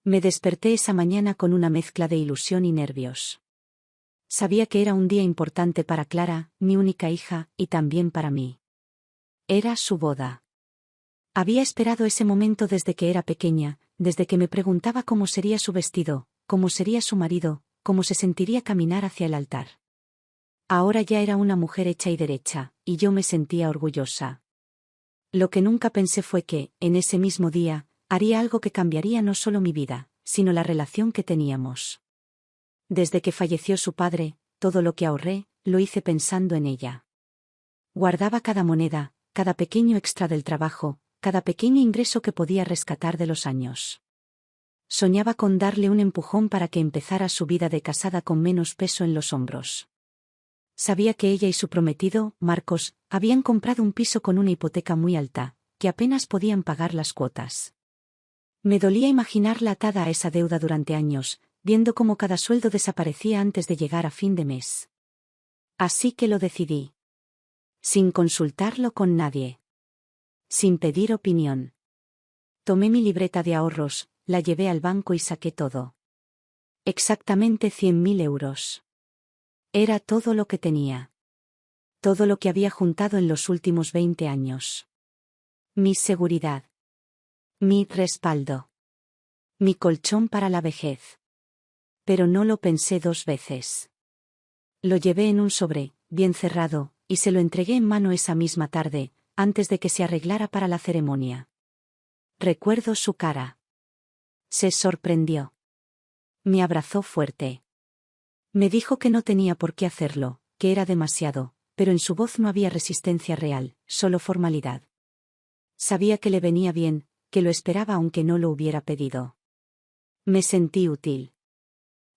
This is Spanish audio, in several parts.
Me desperté esa mañana con una mezcla de ilusión y nervios. Sabía que era un día importante para Clara, mi única hija, y también para mí. Era su boda. Había esperado ese momento desde que era pequeña, desde que me preguntaba cómo sería su vestido, cómo sería su marido, cómo se sentiría caminar hacia el altar. Ahora ya era una mujer hecha y derecha, y yo me sentía orgullosa. Lo que nunca pensé fue que, en ese mismo día, haría algo que cambiaría no solo mi vida, sino la relación que teníamos. Desde que falleció su padre, todo lo que ahorré, lo hice pensando en ella. Guardaba cada moneda, cada pequeño extra del trabajo, cada pequeño ingreso que podía rescatar de los años. Soñaba con darle un empujón para que empezara su vida de casada con menos peso en los hombros. Sabía que ella y su prometido, Marcos, habían comprado un piso con una hipoteca muy alta, que apenas podían pagar las cuotas. Me dolía imaginarla atada a esa deuda durante años, viendo cómo cada sueldo desaparecía antes de llegar a fin de mes. Así que lo decidí. Sin consultarlo con nadie. Sin pedir opinión. Tomé mi libreta de ahorros, la llevé al banco y saqué todo. Exactamente 100.000 euros. Era todo lo que tenía. Todo lo que había juntado en los últimos 20 años. Mi seguridad. Mi respaldo. Mi colchón para la vejez. Pero no lo pensé dos veces. Lo llevé en un sobre, bien cerrado, y se lo entregué en mano esa misma tarde, antes de que se arreglara para la ceremonia. Recuerdo su cara. Se sorprendió. Me abrazó fuerte. Me dijo que no tenía por qué hacerlo, que era demasiado, pero en su voz no había resistencia real, solo formalidad. Sabía que le venía bien, que lo esperaba aunque no lo hubiera pedido. Me sentí útil.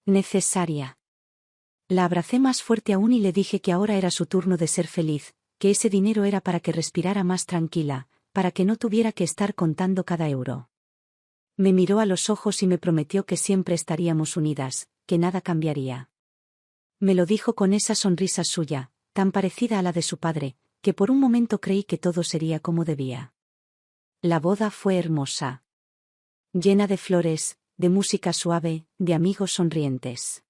Necesaria. La abracé más fuerte aún y le dije que ahora era su turno de ser feliz, que ese dinero era para que respirara más tranquila, para que no tuviera que estar contando cada euro. Me miró a los ojos y me prometió que siempre estaríamos unidas, que nada cambiaría. Me lo dijo con esa sonrisa suya, tan parecida a la de su padre, que por un momento creí que todo sería como debía. La boda fue hermosa. Llena de flores, de música suave, de amigos sonrientes.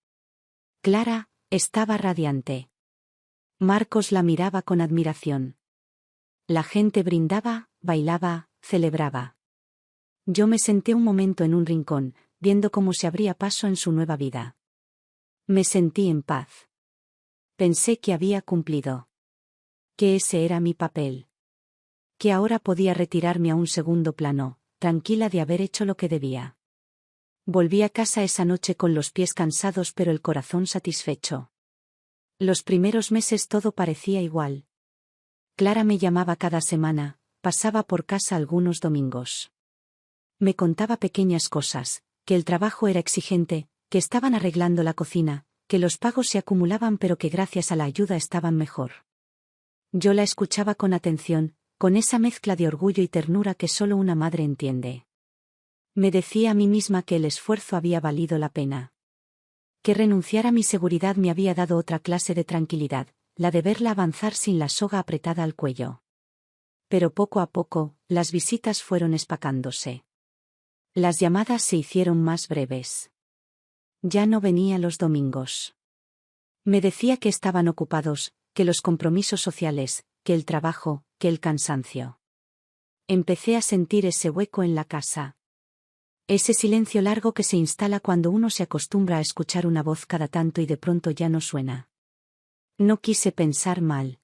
Clara estaba radiante. Marcos la miraba con admiración. La gente brindaba, bailaba, celebraba. Yo me senté un momento en un rincón, viendo cómo se abría paso en su nueva vida. Me sentí en paz. Pensé que había cumplido. Que ese era mi papel. Que ahora podía retirarme a un segundo plano, tranquila de haber hecho lo que debía. Volví a casa esa noche con los pies cansados pero el corazón satisfecho. Los primeros meses todo parecía igual. Clara me llamaba cada semana, pasaba por casa algunos domingos. Me contaba pequeñas cosas, que el trabajo era exigente, que estaban arreglando la cocina, que los pagos se acumulaban pero que gracias a la ayuda estaban mejor. Yo la escuchaba con atención, con esa mezcla de orgullo y ternura que solo una madre entiende. Me decía a mí misma que el esfuerzo había valido la pena. Que renunciar a mi seguridad me había dado otra clase de tranquilidad, la de verla avanzar sin la soga apretada al cuello. Pero poco a poco, las visitas fueron espacándose. Las llamadas se hicieron más breves. Ya no venía los domingos. Me decía que estaban ocupados, que los compromisos sociales, que el trabajo, que el cansancio. Empecé a sentir ese hueco en la casa. Ese silencio largo que se instala cuando uno se acostumbra a escuchar una voz cada tanto y de pronto ya no suena. No quise pensar mal.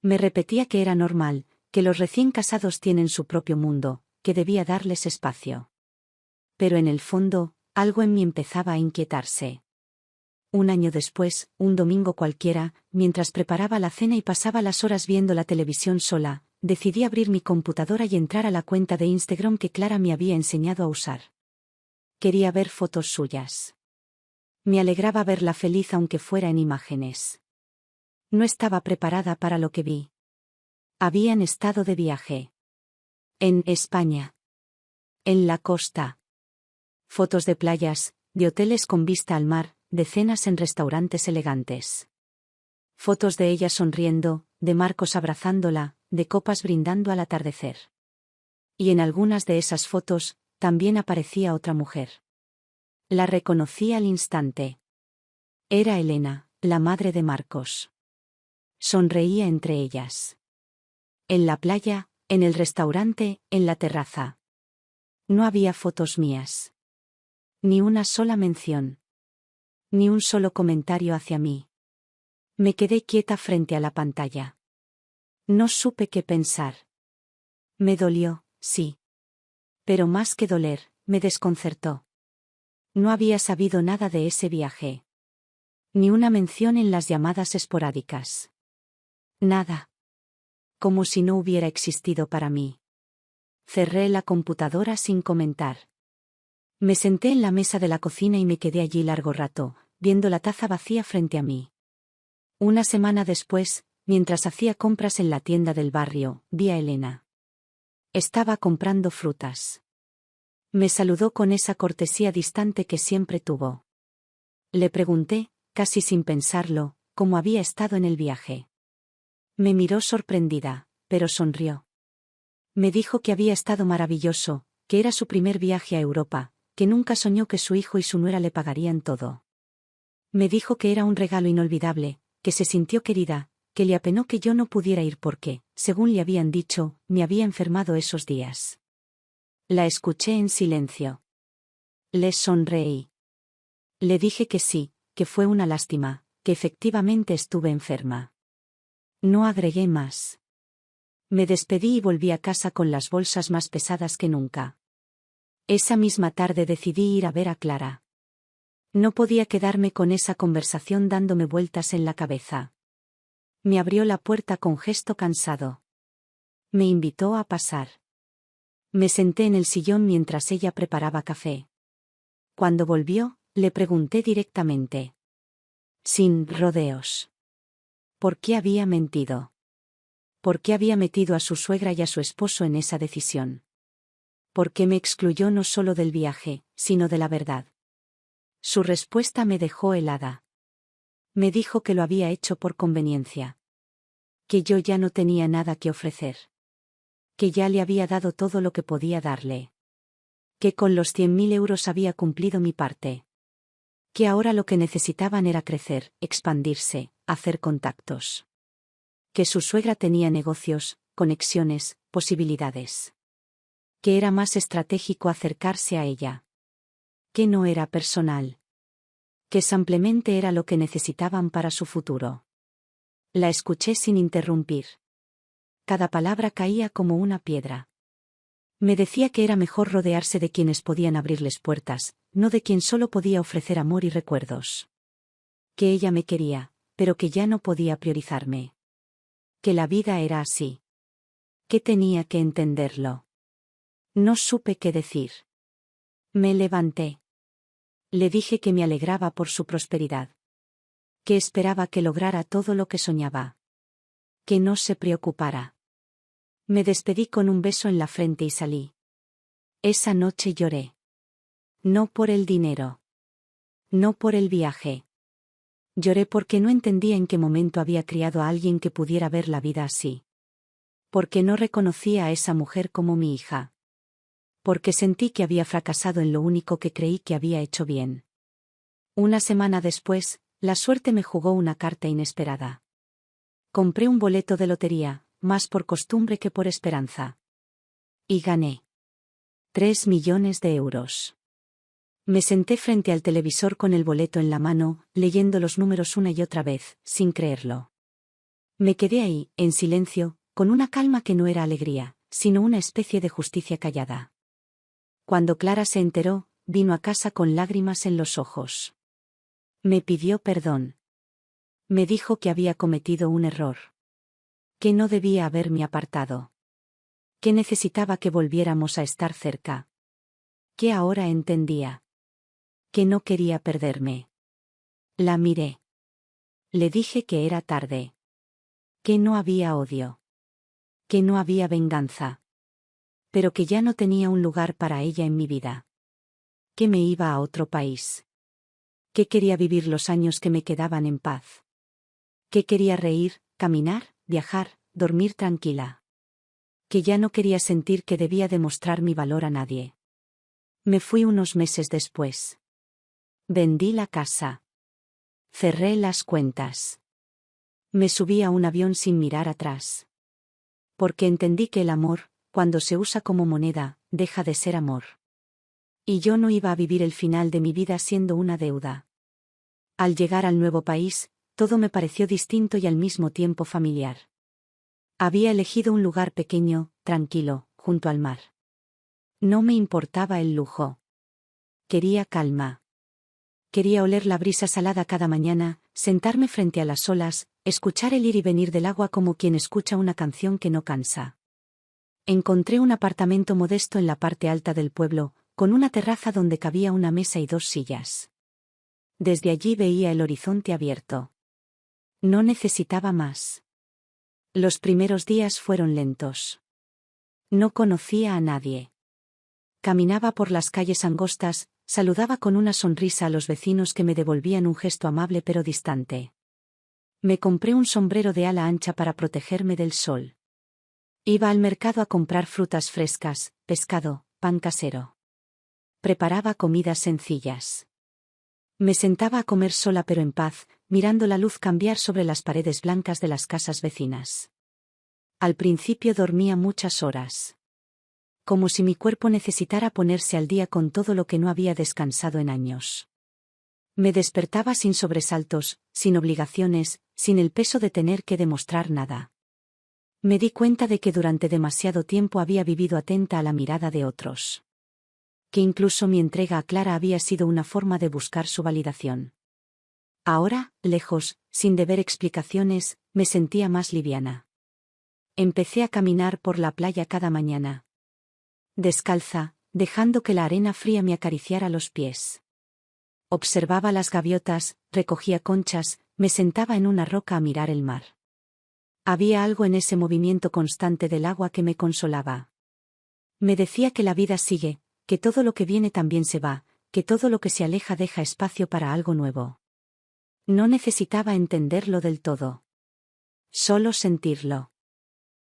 Me repetía que era normal, que los recién casados tienen su propio mundo, que debía darles espacio. Pero en el fondo, algo en mí empezaba a inquietarse. Un año después, un domingo cualquiera, mientras preparaba la cena y pasaba las horas viendo la televisión sola, decidí abrir mi computadora y entrar a la cuenta de Instagram que Clara me había enseñado a usar. Quería ver fotos suyas. Me alegraba verla feliz aunque fuera en imágenes. No estaba preparada para lo que vi. Habían estado de viaje. En España. En la costa. Fotos de playas, de hoteles con vista al mar, de cenas en restaurantes elegantes. Fotos de ella sonriendo, de Marcos abrazándola, de copas brindando al atardecer. Y en algunas de esas fotos, también aparecía otra mujer. La reconocí al instante. Era Elena, la madre de Marcos. Sonreía entre ellas. En la playa, en el restaurante, en la terraza. No había fotos mías. Ni una sola mención. Ni un solo comentario hacia mí. Me quedé quieta frente a la pantalla. No supe qué pensar. Me dolió, sí. Pero más que doler, me desconcertó. No había sabido nada de ese viaje. Ni una mención en las llamadas esporádicas. Nada. Como si no hubiera existido para mí. Cerré la computadora sin comentar. Me senté en la mesa de la cocina y me quedé allí largo rato, viendo la taza vacía frente a mí. Una semana después, mientras hacía compras en la tienda del barrio, vi a Elena. Estaba comprando frutas. Me saludó con esa cortesía distante que siempre tuvo. Le pregunté, casi sin pensarlo, cómo había estado en el viaje. Me miró sorprendida, pero sonrió. Me dijo que había estado maravilloso, que era su primer viaje a Europa, que nunca soñó que su hijo y su nuera le pagarían todo. Me dijo que era un regalo inolvidable, que se sintió querida, que le apenó que yo no pudiera ir porque, según le habían dicho, me había enfermado esos días. La escuché en silencio. Le sonreí. Le dije que sí, que fue una lástima, que efectivamente estuve enferma. No agregué más. Me despedí y volví a casa con las bolsas más pesadas que nunca. Esa misma tarde decidí ir a ver a Clara. No podía quedarme con esa conversación dándome vueltas en la cabeza. Me abrió la puerta con gesto cansado. Me invitó a pasar. Me senté en el sillón mientras ella preparaba café. Cuando volvió, le pregunté directamente. Sin rodeos. ¿Por qué había mentido? ¿Por qué había metido a su suegra y a su esposo en esa decisión? ¿Por qué me excluyó no solo del viaje, sino de la verdad? Su respuesta me dejó helada. Me dijo que lo había hecho por conveniencia. Que yo ya no tenía nada que ofrecer. Que ya le había dado todo lo que podía darle. Que con los 100.000 euros había cumplido mi parte. Que ahora lo que necesitaban era crecer, expandirse, hacer contactos. Que su suegra tenía negocios, conexiones, posibilidades. Que era más estratégico acercarse a ella. Que no era personal. Que simplemente era lo que necesitaban para su futuro. La escuché sin interrumpir. Cada palabra caía como una piedra. Me decía que era mejor rodearse de quienes podían abrirles puertas, no de quien solo podía ofrecer amor y recuerdos. Que ella me quería, pero que ya no podía priorizarme. Que la vida era así. Que tenía que entenderlo. No supe qué decir. Me levanté. Le dije que me alegraba por su prosperidad. Que esperaba que lograra todo lo que soñaba. Que no se preocupara. Me despedí con un beso en la frente y salí. Esa noche lloré. No por el dinero. No por el viaje. Lloré porque no entendía en qué momento había criado a alguien que pudiera ver la vida así. Porque no reconocía a esa mujer como mi hija. Porque sentí que había fracasado en lo único que creí que había hecho bien. Una semana después, la suerte me jugó una carta inesperada. Compré un boleto de lotería, más por costumbre que por esperanza. Y gané. 3 millones de euros. Me senté frente al televisor con el boleto en la mano, leyendo los números una y otra vez, sin creerlo. Me quedé ahí, en silencio, con una calma que no era alegría, sino una especie de justicia callada. Cuando Clara se enteró, vino a casa con lágrimas en los ojos. Me pidió perdón. Me dijo que había cometido un error. Que no debía haberme apartado. Que necesitaba que volviéramos a estar cerca. Que ahora entendía. Que no quería perderme. La miré. Le dije que era tarde. Que no había odio. Que no había venganza. Pero que ya no tenía un lugar para ella en mi vida. Que me iba a otro país. Que quería vivir los años que me quedaban en paz. Que quería reír, caminar, viajar, dormir tranquila. Que ya no quería sentir que debía demostrar mi valor a nadie. Me fui unos meses después. Vendí la casa. Cerré las cuentas. Me subí a un avión sin mirar atrás. Porque entendí que el amor, cuando se usa como moneda, deja de ser amor. Y yo no iba a vivir el final de mi vida siendo una deuda. Al llegar al nuevo país, todo me pareció distinto y al mismo tiempo familiar. Había elegido un lugar pequeño, tranquilo, junto al mar. No me importaba el lujo. Quería calma. Quería oler la brisa salada cada mañana, sentarme frente a las olas, escuchar el ir y venir del agua como quien escucha una canción que no cansa. Encontré un apartamento modesto en la parte alta del pueblo, con una terraza donde cabía una mesa y 2 sillas. Desde allí veía el horizonte abierto. No necesitaba más. Los primeros días fueron lentos. No conocía a nadie. Caminaba por las calles angostas, saludaba con una sonrisa a los vecinos que me devolvían un gesto amable pero distante. Me compré un sombrero de ala ancha para protegerme del sol. Iba al mercado a comprar frutas frescas, pescado, pan casero. Preparaba comidas sencillas. Me sentaba a comer sola pero en paz, mirando la luz cambiar sobre las paredes blancas de las casas vecinas. Al principio dormía muchas horas. Como si mi cuerpo necesitara ponerse al día con todo lo que no había descansado en años. Me despertaba sin sobresaltos, sin obligaciones, sin el peso de tener que demostrar nada. Me di cuenta de que durante demasiado tiempo había vivido atenta a la mirada de otros. Que incluso mi entrega a Clara había sido una forma de buscar su validación. Ahora, lejos, sin deber explicaciones, me sentía más liviana. Empecé a caminar por la playa cada mañana. Descalza, dejando que la arena fría me acariciara los pies. Observaba las gaviotas, recogía conchas, me sentaba en una roca a mirar el mar. Había algo en ese movimiento constante del agua que me consolaba. Me decía que la vida sigue, que todo lo que viene también se va, que todo lo que se aleja deja espacio para algo nuevo. No necesitaba entenderlo del todo. Solo sentirlo.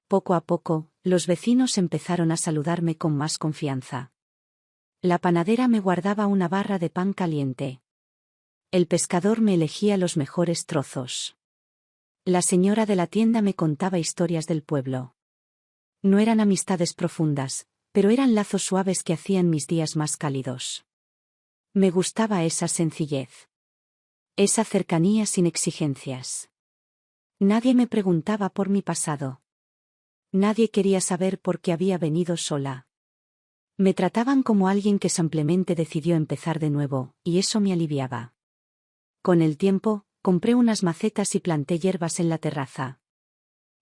Poco a poco, los vecinos empezaron a saludarme con más confianza. La panadera me guardaba una barra de pan caliente. El pescador me elegía los mejores trozos. La señora de la tienda me contaba historias del pueblo. No eran amistades profundas, pero eran lazos suaves que hacían mis días más cálidos. Me gustaba esa sencillez. Esa cercanía sin exigencias. Nadie me preguntaba por mi pasado. Nadie quería saber por qué había venido sola. Me trataban como alguien que simplemente decidió empezar de nuevo, y eso me aliviaba. Con el tiempo, compré unas macetas y planté hierbas en la terraza.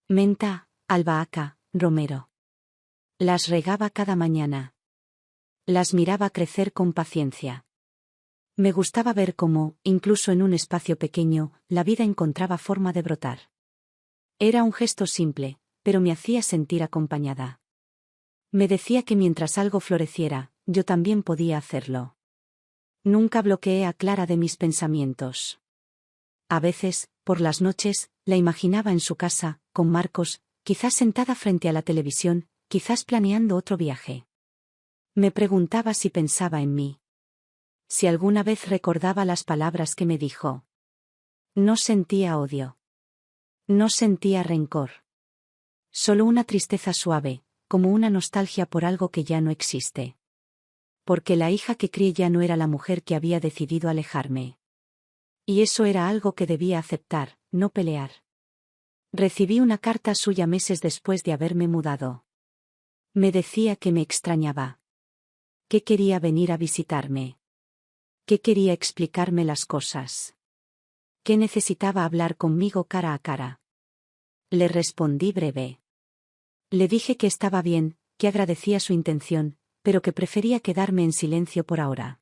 Menta, albahaca, romero. Las regaba cada mañana. Las miraba crecer con paciencia. Me gustaba ver cómo, incluso en un espacio pequeño, la vida encontraba forma de brotar. Era un gesto simple, pero me hacía sentir acompañada. Me decía que mientras algo floreciera, yo también podía hacerlo. Nunca bloqueé a Clara de mis pensamientos. A veces, por las noches, la imaginaba en su casa, con Marcos, quizás sentada frente a la televisión, quizás planeando otro viaje. Me preguntaba si pensaba en mí. Si alguna vez recordaba las palabras que me dijo. No sentía odio. No sentía rencor. Solo una tristeza suave, como una nostalgia por algo que ya no existe. Porque la hija que crié ya no era la mujer que había decidido alejarme. Y eso era algo que debía aceptar, no pelear. Recibí una carta suya meses después de haberme mudado. Me decía que me extrañaba. Que quería venir a visitarme. Que quería explicarme las cosas. Que necesitaba hablar conmigo cara a cara. Le respondí breve. Le dije que estaba bien, que agradecía su intención, pero que prefería quedarme en silencio por ahora.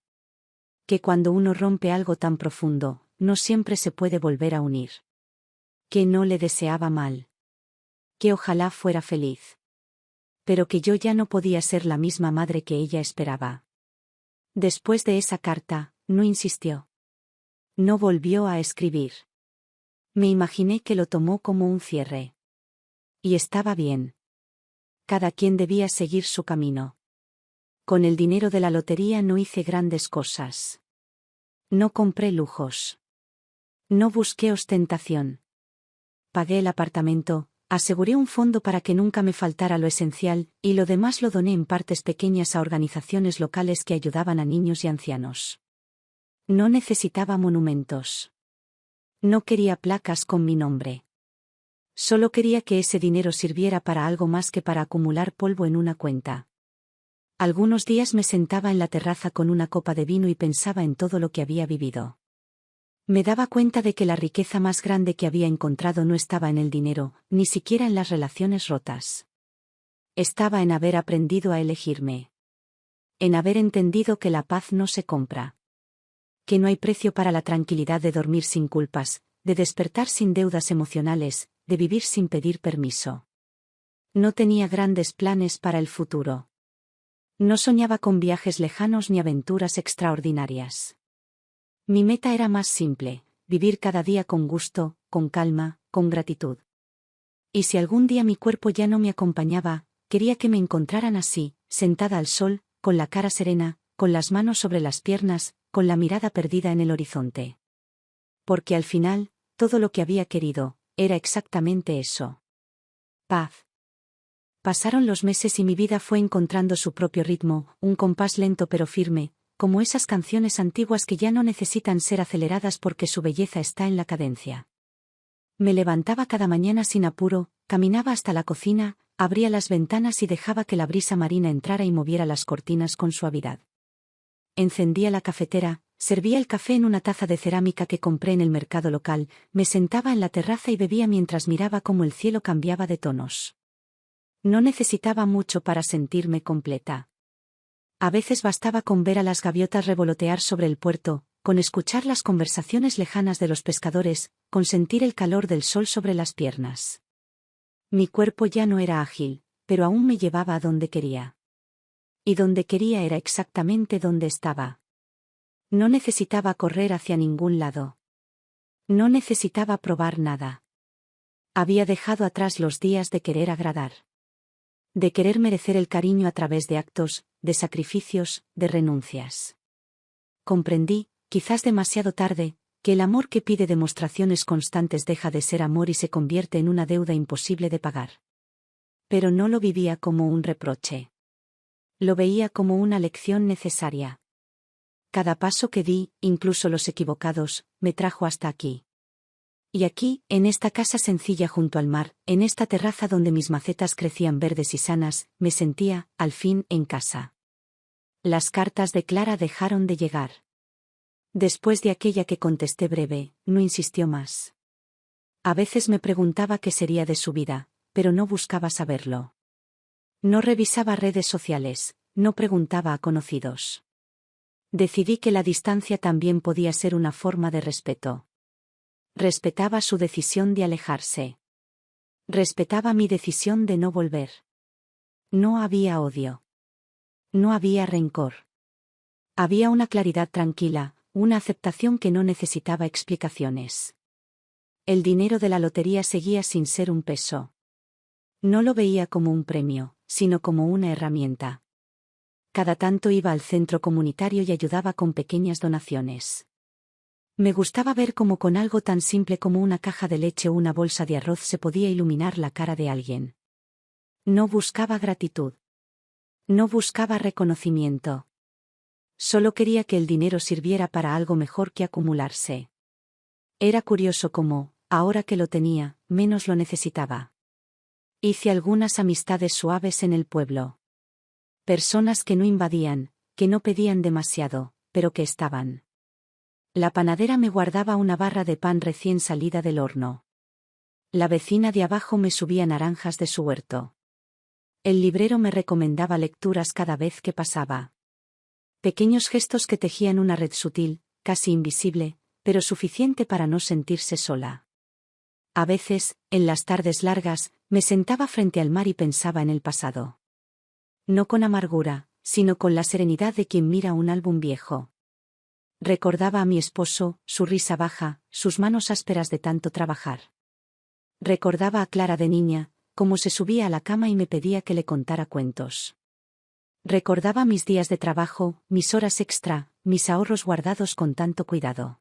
Que cuando uno rompe algo tan profundo, no siempre se puede volver a unir. Que no le deseaba mal. Que ojalá fuera feliz. Pero que yo ya no podía ser la misma madre que ella esperaba. Después de esa carta, no insistió. No volvió a escribir. Me imaginé que lo tomó como un cierre. Y estaba bien. Cada quien debía seguir su camino. Con el dinero de la lotería no hice grandes cosas. No compré lujos. No busqué ostentación. Pagué el apartamento, aseguré un fondo para que nunca me faltara lo esencial, y lo demás lo doné en partes pequeñas a organizaciones locales que ayudaban a niños y ancianos. No necesitaba monumentos. No quería placas con mi nombre. Solo quería que ese dinero sirviera para algo más que para acumular polvo en una cuenta. Algunos días me sentaba en la terraza con una copa de vino y pensaba en todo lo que había vivido. Me daba cuenta de que la riqueza más grande que había encontrado no estaba en el dinero, ni siquiera en las relaciones rotas. Estaba en haber aprendido a elegirme. En haber entendido que la paz no se compra. Que no hay precio para la tranquilidad de dormir sin culpas, de despertar sin deudas emocionales, de vivir sin pedir permiso. No tenía grandes planes para el futuro. No soñaba con viajes lejanos ni aventuras extraordinarias. Mi meta era más simple, vivir cada día con gusto, con calma, con gratitud. Y si algún día mi cuerpo ya no me acompañaba, quería que me encontraran así, sentada al sol, con la cara serena, con las manos sobre las piernas, con la mirada perdida en el horizonte. Porque al final, todo lo que había querido, era exactamente eso. Paz. Pasaron los meses y mi vida fue encontrando su propio ritmo, un compás lento pero firme, como esas canciones antiguas que ya no necesitan ser aceleradas porque su belleza está en la cadencia. Me levantaba cada mañana sin apuro, caminaba hasta la cocina, abría las ventanas y dejaba que la brisa marina entrara y moviera las cortinas con suavidad. Encendía la cafetera, servía el café en una taza de cerámica que compré en el mercado local, me sentaba en la terraza y bebía mientras miraba cómo el cielo cambiaba de tonos. No necesitaba mucho para sentirme completa. A veces bastaba con ver a las gaviotas revolotear sobre el puerto, con escuchar las conversaciones lejanas de los pescadores, con sentir el calor del sol sobre las piernas. Mi cuerpo ya no era ágil, pero aún me llevaba a donde quería. Y donde quería era exactamente donde estaba. No necesitaba correr hacia ningún lado. No necesitaba probar nada. Había dejado atrás los días de querer agradar. De querer merecer el cariño a través de actos, de sacrificios, de renuncias. Comprendí, quizás demasiado tarde, que el amor que pide demostraciones constantes deja de ser amor y se convierte en una deuda imposible de pagar. Pero no lo vivía como un reproche. Lo veía como una lección necesaria. Cada paso que di, incluso los equivocados, me trajo hasta aquí. Y aquí, en esta casa sencilla junto al mar, en esta terraza donde mis macetas crecían verdes y sanas, me sentía, al fin, en casa. Las cartas de Clara dejaron de llegar. Después de aquella que contesté breve, no insistió más. A veces me preguntaba qué sería de su vida, pero no buscaba saberlo. No revisaba redes sociales, no preguntaba a conocidos. Decidí que la distancia también podía ser una forma de respeto. Respetaba su decisión de alejarse. Respetaba mi decisión de no volver. No había odio. No había rencor. Había una claridad tranquila, una aceptación que no necesitaba explicaciones. El dinero de la lotería seguía sin ser un peso. No lo veía como un premio, sino como una herramienta. Cada tanto iba al centro comunitario y ayudaba con pequeñas donaciones. Me gustaba ver cómo con algo tan simple como una caja de leche o una bolsa de arroz se podía iluminar la cara de alguien. No buscaba gratitud. No buscaba reconocimiento. Solo quería que el dinero sirviera para algo mejor que acumularse. Era curioso cómo, ahora que lo tenía, menos lo necesitaba. Hice algunas amistades suaves en el pueblo. Personas que no invadían, que no pedían demasiado, pero que estaban. La panadera me guardaba una barra de pan recién salida del horno. La vecina de abajo me subía naranjas de su huerto. El librero me recomendaba lecturas cada vez que pasaba. Pequeños gestos que tejían una red sutil, casi invisible, pero suficiente para no sentirse sola. A veces, en las tardes largas, me sentaba frente al mar y pensaba en el pasado. No con amargura, sino con la serenidad de quien mira un álbum viejo. Recordaba a mi esposo, su risa baja, sus manos ásperas de tanto trabajar. Recordaba a Clara de niña, cómo se subía a la cama y me pedía que le contara cuentos. Recordaba mis días de trabajo, mis horas extra, mis ahorros guardados con tanto cuidado.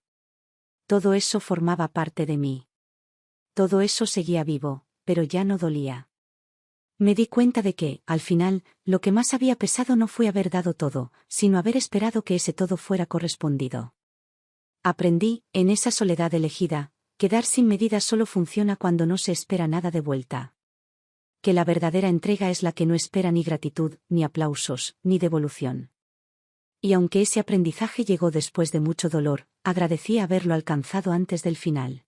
Todo eso formaba parte de mí. Todo eso seguía vivo, pero ya no dolía. Me di cuenta de que, al final, lo que más había pesado no fue haber dado todo, sino haber esperado que ese todo fuera correspondido. Aprendí, en esa soledad elegida, que dar sin medida solo funciona cuando no se espera nada de vuelta. Que la verdadera entrega es la que no espera ni gratitud, ni aplausos, ni devolución. Y aunque ese aprendizaje llegó después de mucho dolor, agradecí haberlo alcanzado antes del final.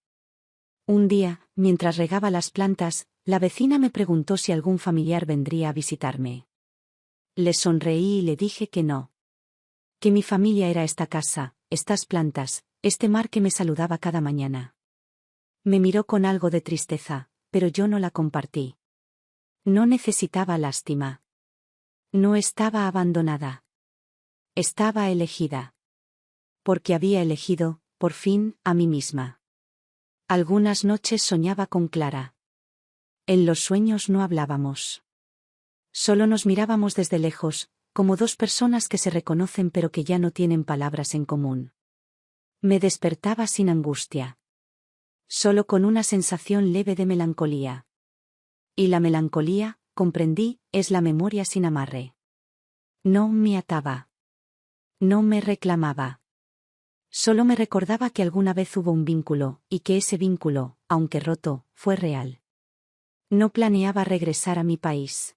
Un día, mientras regaba las plantas, la vecina me preguntó si algún familiar vendría a visitarme. Le sonreí y le dije que no. Que mi familia era esta casa, estas plantas, este mar que me saludaba cada mañana. Me miró con algo de tristeza, pero yo no la compartí. No necesitaba lástima. No estaba abandonada. Estaba elegida. Porque había elegido, por fin, a mí misma. Algunas noches soñaba con Clara. En los sueños no hablábamos. Solo nos mirábamos desde lejos, como dos personas que se reconocen pero que ya no tienen palabras en común. Me despertaba sin angustia. Solo con una sensación leve de melancolía. Y la melancolía, comprendí, es la memoria sin amarre. No me ataba. No me reclamaba. Solo me recordaba que alguna vez hubo un vínculo, y que ese vínculo, aunque roto, fue real. No planeaba regresar a mi país.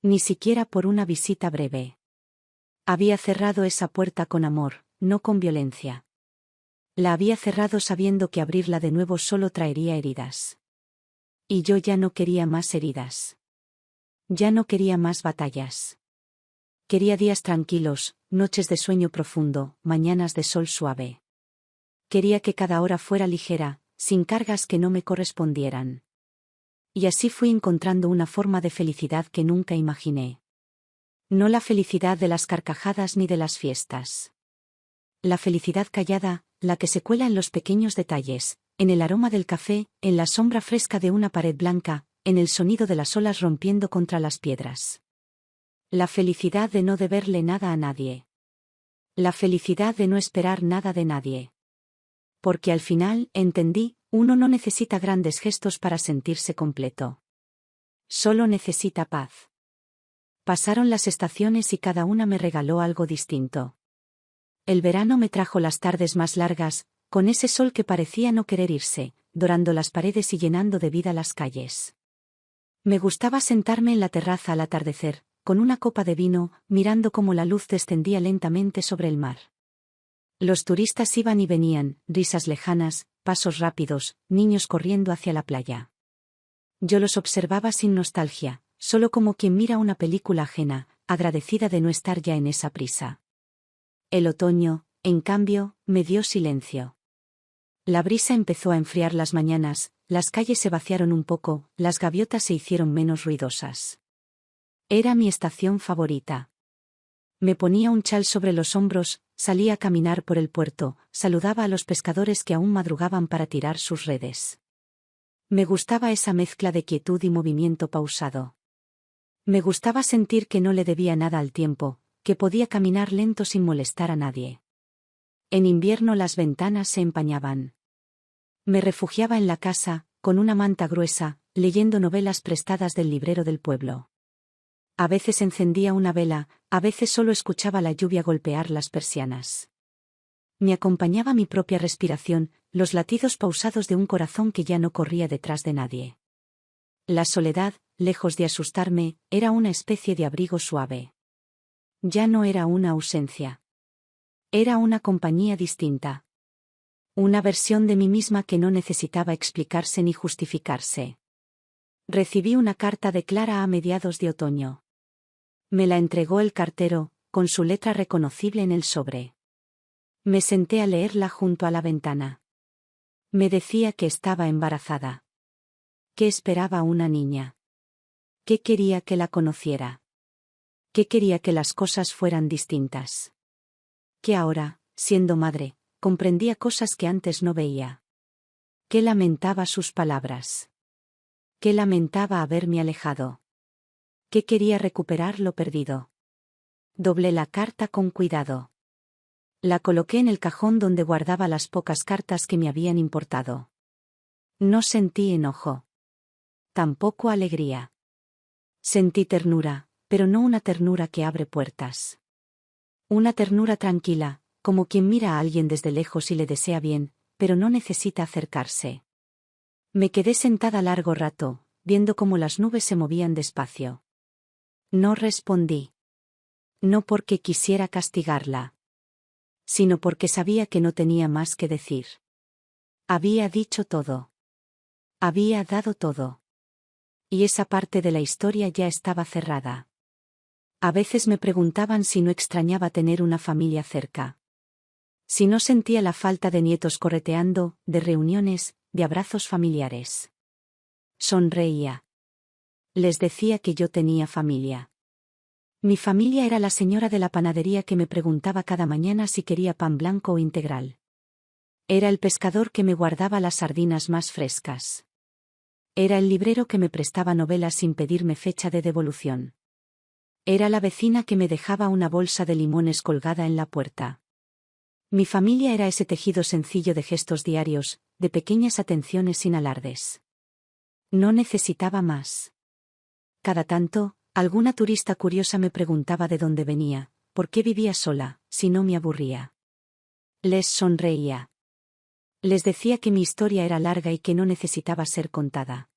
Ni siquiera por una visita breve. Había cerrado esa puerta con amor, no con violencia. La había cerrado sabiendo que abrirla de nuevo solo traería heridas. Y yo ya no quería más heridas. Ya no quería más batallas. Quería días tranquilos, noches de sueño profundo, mañanas de sol suave. Quería que cada hora fuera ligera, sin cargas que no me correspondieran. Y así fui encontrando una forma de felicidad que nunca imaginé. No la felicidad de las carcajadas ni de las fiestas. La felicidad callada, la que se cuela en los pequeños detalles, en el aroma del café, en la sombra fresca de una pared blanca, en el sonido de las olas rompiendo contra las piedras. La felicidad de no deberle nada a nadie. La felicidad de no esperar nada de nadie. Porque al final, entendí, uno no necesita grandes gestos para sentirse completo. Solo necesita paz. Pasaron las estaciones y cada una me regaló algo distinto. El verano me trajo las tardes más largas, con ese sol que parecía no querer irse, dorando las paredes y llenando de vida las calles. Me gustaba sentarme en la terraza al atardecer, con una copa de vino, mirando cómo la luz descendía lentamente sobre el mar. Los turistas iban y venían, risas lejanas, pasos rápidos, niños corriendo hacia la playa. Yo los observaba sin nostalgia, solo como quien mira una película ajena, agradecida de no estar ya en esa prisa. El otoño, en cambio, me dio silencio. La brisa empezó a enfriar las mañanas, las calles se vaciaron un poco, las gaviotas se hicieron menos ruidosas. Era mi estación favorita. Me ponía un chal sobre los hombros, salía a caminar por el puerto, saludaba a los pescadores que aún madrugaban para tirar sus redes. Me gustaba esa mezcla de quietud y movimiento pausado. Me gustaba sentir que no le debía nada al tiempo, que podía caminar lento sin molestar a nadie. En invierno las ventanas se empañaban. Me refugiaba en la casa, con una manta gruesa, leyendo novelas prestadas del librero del pueblo. A veces encendía una vela, a veces solo escuchaba la lluvia golpear las persianas. Me acompañaba mi propia respiración, los latidos pausados de un corazón que ya no corría detrás de nadie. La soledad, lejos de asustarme, era una especie de abrigo suave. Ya no era una ausencia. Era una compañía distinta. Una versión de mí misma que no necesitaba explicarse ni justificarse. Recibí una carta de Clara a mediados de otoño. Me la entregó el cartero, con su letra reconocible en el sobre. Me senté a leerla junto a la ventana. Me decía que estaba embarazada. Que esperaba una niña. Que quería que la conociera. Que quería que las cosas fueran distintas. Que ahora, siendo madre, comprendía cosas que antes no veía. Que lamentaba sus palabras. Que lamentaba haberme alejado. Que quería recuperar lo perdido. Doblé la carta con cuidado. La coloqué en el cajón donde guardaba las pocas cartas que me habían importado. No sentí enojo. Tampoco alegría. Sentí ternura, pero no una ternura que abre puertas. Una ternura tranquila, como quien mira a alguien desde lejos y le desea bien, pero no necesita acercarse. Me quedé sentada largo rato, viendo cómo las nubes se movían despacio. No respondí. No porque quisiera castigarla, sino porque sabía que no tenía más que decir. Había dicho todo. Había dado todo. Y esa parte de la historia ya estaba cerrada. A veces me preguntaban si no extrañaba tener una familia cerca. Si no sentía la falta de nietos correteando, de reuniones, de abrazos familiares. Sonreía. Les decía que yo tenía familia. Mi familia era la señora de la panadería que me preguntaba cada mañana si quería pan blanco o integral. Era el pescador que me guardaba las sardinas más frescas. Era el librero que me prestaba novelas sin pedirme fecha de devolución. Era la vecina que me dejaba una bolsa de limones colgada en la puerta. Mi familia era ese tejido sencillo de gestos diarios, de pequeñas atenciones sin alardes. No necesitaba más. Cada tanto, alguna turista curiosa me preguntaba de dónde venía, por qué vivía sola, si no me aburría. Les sonreía. Les decía que mi historia era larga y que no necesitaba ser contada.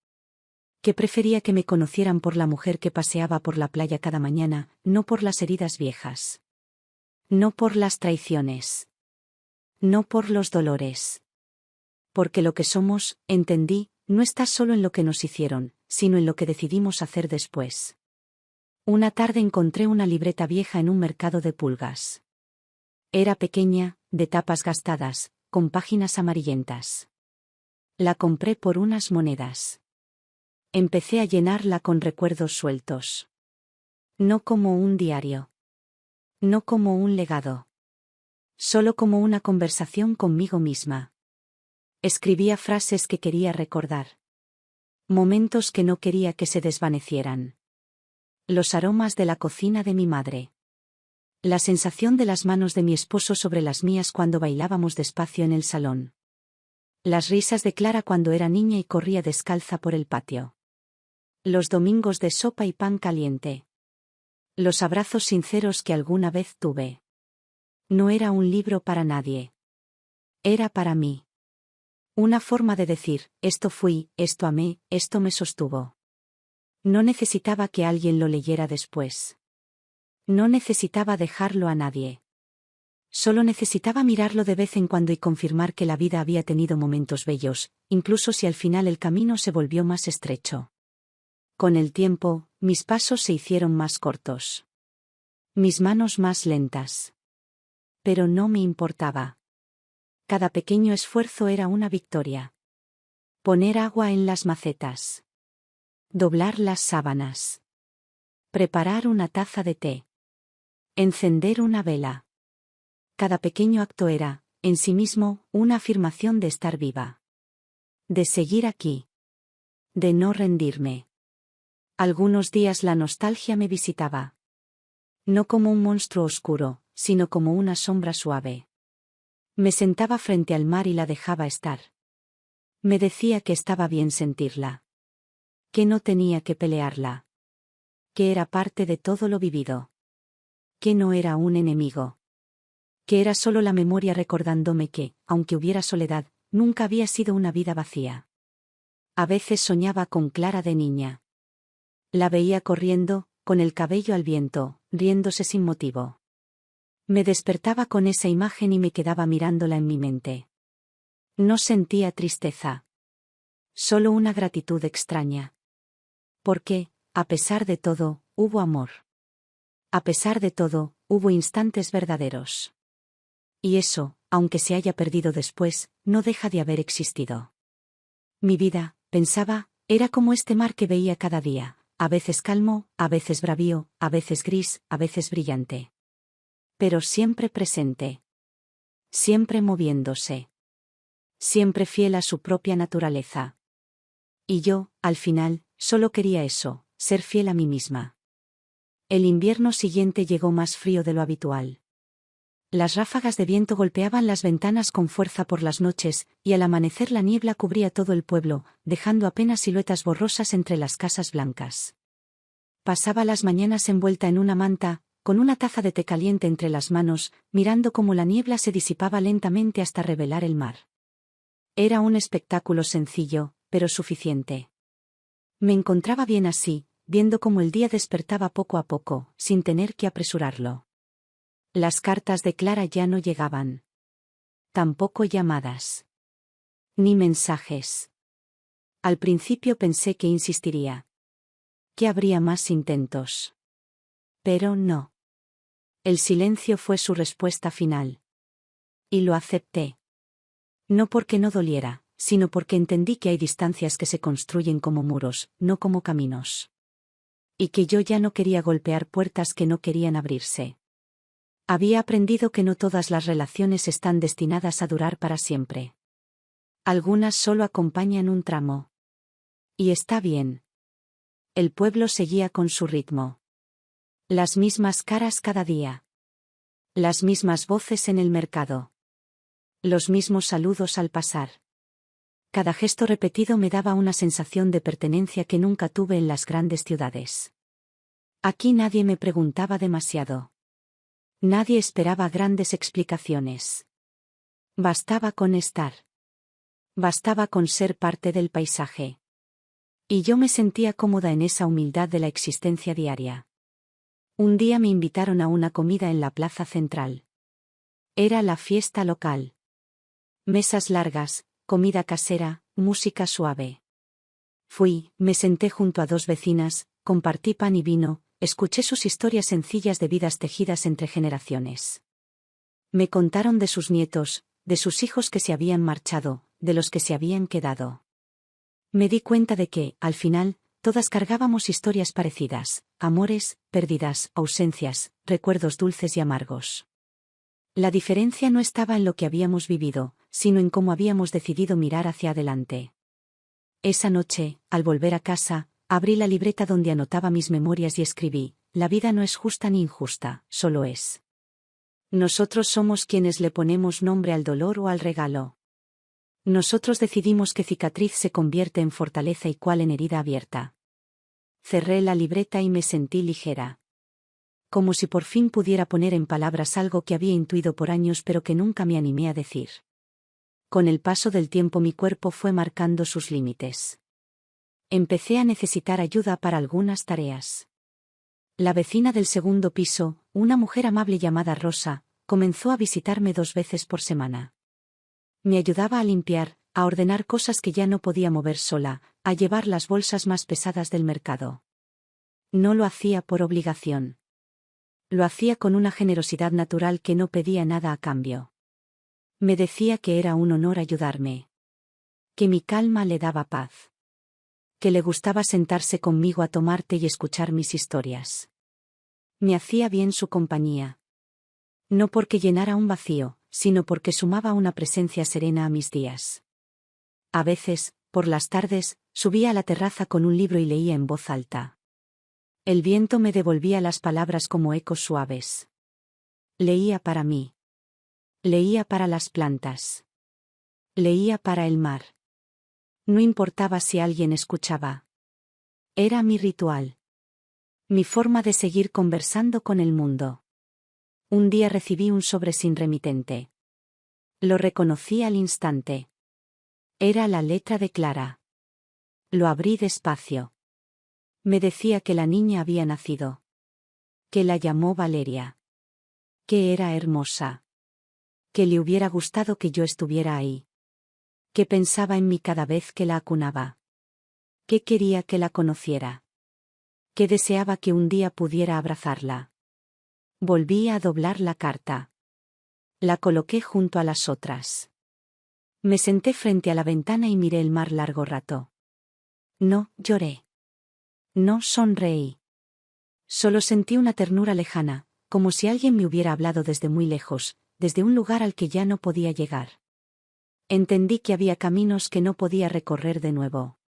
Que prefería que me conocieran por la mujer que paseaba por la playa cada mañana, no por las heridas viejas. No por las traiciones. No por los dolores. Porque lo que somos, entendí, no está solo en lo que nos hicieron, sino en lo que decidimos hacer después. Una tarde encontré una libreta vieja en un mercado de pulgas. Era pequeña, de tapas gastadas, con páginas amarillentas. La compré por unas monedas. Empecé a llenarla con recuerdos sueltos. No como un diario. No como un legado. Solo como una conversación conmigo misma. Escribía frases que quería recordar. Momentos que no quería que se desvanecieran. Los aromas de la cocina de mi madre. La sensación de las manos de mi esposo sobre las mías cuando bailábamos despacio en el salón. Las risas de Clara cuando era niña y corría descalza por el patio. Los domingos de sopa y pan caliente. Los abrazos sinceros que alguna vez tuve. No era un libro para nadie. Era para mí. Una forma de decir, esto fui, esto amé, esto me sostuvo. No necesitaba que alguien lo leyera después. No necesitaba dejarlo a nadie. Solo necesitaba mirarlo de vez en cuando y confirmar que la vida había tenido momentos bellos, incluso si al final el camino se volvió más estrecho. Con el tiempo, mis pasos se hicieron más cortos. Mis manos más lentas. Pero no me importaba. Cada pequeño esfuerzo era una victoria. Poner agua en las macetas. Doblar las sábanas. Preparar una taza de té. Encender una vela. Cada pequeño acto era, en sí mismo, una afirmación de estar viva. De seguir aquí. De no rendirme. Algunos días la nostalgia me visitaba. No como un monstruo oscuro, sino como una sombra suave. Me sentaba frente al mar y la dejaba estar. Me decía que estaba bien sentirla. Que no tenía que pelearla. Que era parte de todo lo vivido. Que no era un enemigo. Que era solo la memoria recordándome que, aunque hubiera soledad, nunca había sido una vida vacía. A veces soñaba con Clara de niña. La veía corriendo, con el cabello al viento, riéndose sin motivo. Me despertaba con esa imagen y me quedaba mirándola en mi mente. No sentía tristeza. Solo una gratitud extraña. Porque, a pesar de todo, hubo amor. A pesar de todo, hubo instantes verdaderos. Y eso, aunque se haya perdido después, no deja de haber existido. Mi vida, pensaba, era como este mar que veía cada día, a veces calmo, a veces bravío, a veces gris, a veces brillante. Pero siempre presente. Siempre moviéndose. Siempre fiel a su propia naturaleza. Y yo, al final, solo quería eso, ser fiel a mí misma. El invierno siguiente llegó más frío de lo habitual. Las ráfagas de viento golpeaban las ventanas con fuerza por las noches, y al amanecer la niebla cubría todo el pueblo, dejando apenas siluetas borrosas entre las casas blancas. Pasaba las mañanas envuelta en una manta, con una taza de té caliente entre las manos, mirando cómo la niebla se disipaba lentamente hasta revelar el mar. Era un espectáculo sencillo, pero suficiente. Me encontraba bien así, viendo cómo el día despertaba poco a poco, sin tener que apresurarlo. Las cartas de Clara ya no llegaban. Tampoco llamadas. Ni mensajes. Al principio pensé que insistiría. Que habría más intentos. Pero no. El silencio fue su respuesta final. Y lo acepté. No porque no doliera, sino porque entendí que hay distancias que se construyen como muros, no como caminos. Y que yo ya no quería golpear puertas que no querían abrirse. Había aprendido que no todas las relaciones están destinadas a durar para siempre. Algunas solo acompañan un tramo. Y está bien. El pueblo seguía con su ritmo. Las mismas caras cada día. Las mismas voces en el mercado. Los mismos saludos al pasar. Cada gesto repetido me daba una sensación de pertenencia que nunca tuve en las grandes ciudades. Aquí nadie me preguntaba demasiado. Nadie esperaba grandes explicaciones. Bastaba con estar. Bastaba con ser parte del paisaje. Y yo me sentía cómoda en esa humildad de la existencia diaria. Un día me invitaron a una comida en la plaza central. Era la fiesta local. Mesas largas, comida casera, música suave. Fui, me senté junto a dos vecinas, compartí pan y vino, escuché sus historias sencillas de vidas tejidas entre generaciones. Me contaron de sus nietos, de sus hijos que se habían marchado, de los que se habían quedado. Me di cuenta de que, al final, todas cargábamos historias parecidas, amores, pérdidas, ausencias, recuerdos dulces y amargos. La diferencia no estaba en lo que habíamos vivido, sino en cómo habíamos decidido mirar hacia adelante. Esa noche, al volver a casa, abrí la libreta donde anotaba mis memorias y escribí: la vida no es justa ni injusta, solo es. Nosotros somos quienes le ponemos nombre al dolor o al regalo. Nosotros decidimos qué cicatriz se convierte en fortaleza y cuál en herida abierta. Cerré la libreta y me sentí ligera. Como si por fin pudiera poner en palabras algo que había intuido por años pero que nunca me animé a decir. Con el paso del tiempo mi cuerpo fue marcando sus límites. Empecé a necesitar ayuda para algunas tareas. La vecina del segundo piso, una mujer amable llamada Rosa, comenzó a visitarme 2 veces por semana. Me ayudaba a limpiar, a ordenar cosas que ya no podía mover sola, a llevar las bolsas más pesadas del mercado. No lo hacía por obligación. Lo hacía con una generosidad natural que no pedía nada a cambio. Me decía que era un honor ayudarme. Que mi calma le daba paz. Que le gustaba sentarse conmigo a tomar té y escuchar mis historias. Me hacía bien su compañía. No porque llenara un vacío, sino porque sumaba una presencia serena a mis días. A veces, por las tardes, subía a la terraza con un libro y leía en voz alta. El viento me devolvía las palabras como ecos suaves. Leía para mí. Leía para las plantas. Leía para el mar. No importaba si alguien escuchaba. Era mi ritual. Mi forma de seguir conversando con el mundo. Un día recibí un sobre sin remitente. Lo reconocí al instante. Era la letra de Clara. Lo abrí despacio. Me decía que la niña había nacido. Que la llamó Valeria. Que era hermosa. Que le hubiera gustado que yo estuviera ahí. Que pensaba en mí cada vez que la acunaba. Que quería que la conociera. Que deseaba que un día pudiera abrazarla. Volví a doblar la carta. La coloqué junto a las otras. Me senté frente a la ventana y miré el mar largo rato. No lloré. No sonreí. Solo sentí una ternura lejana, como si alguien me hubiera hablado desde muy lejos, desde un lugar al que ya no podía llegar. Entendí que había caminos que no podía recorrer de nuevo.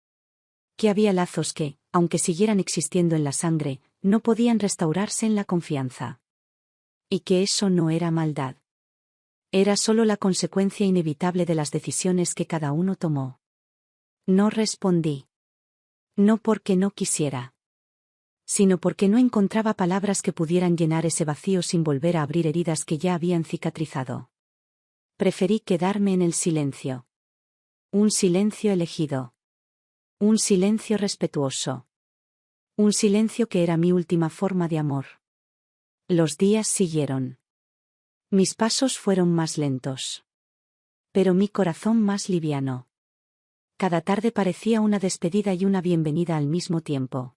Que había lazos que, aunque siguieran existiendo en la sangre, no podían restaurarse en la confianza. Y que eso no era maldad. Era solo la consecuencia inevitable de las decisiones que cada uno tomó. No respondí. No porque no quisiera, sino porque no encontraba palabras que pudieran llenar ese vacío sin volver a abrir heridas que ya habían cicatrizado. Preferí quedarme en el silencio. Un silencio elegido. Un silencio respetuoso. Un silencio que era mi última forma de amor. Los días siguieron. Mis pasos fueron más lentos. Pero mi corazón más liviano. Cada tarde parecía una despedida y una bienvenida al mismo tiempo.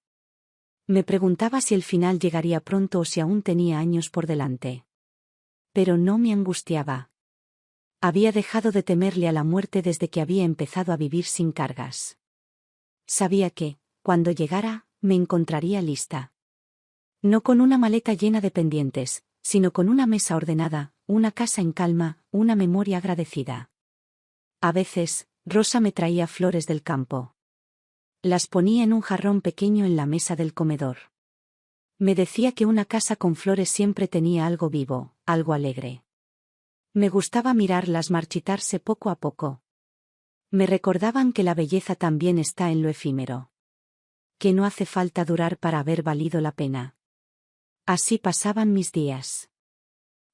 Me preguntaba si el final llegaría pronto o si aún tenía años por delante. Pero no me angustiaba. Había dejado de temerle a la muerte desde que había empezado a vivir sin cargas. Sabía que, cuando llegara, me encontraría lista. No con una maleta llena de pendientes, sino con una mesa ordenada, una casa en calma, una memoria agradecida. A veces, Rosa me traía flores del campo. Las ponía en un jarrón pequeño en la mesa del comedor. Me decía que una casa con flores siempre tenía algo vivo, algo alegre. Me gustaba mirarlas marchitarse poco a poco. Me recordaban que la belleza también está en lo efímero. Que no hace falta durar para haber valido la pena. Así pasaban mis días.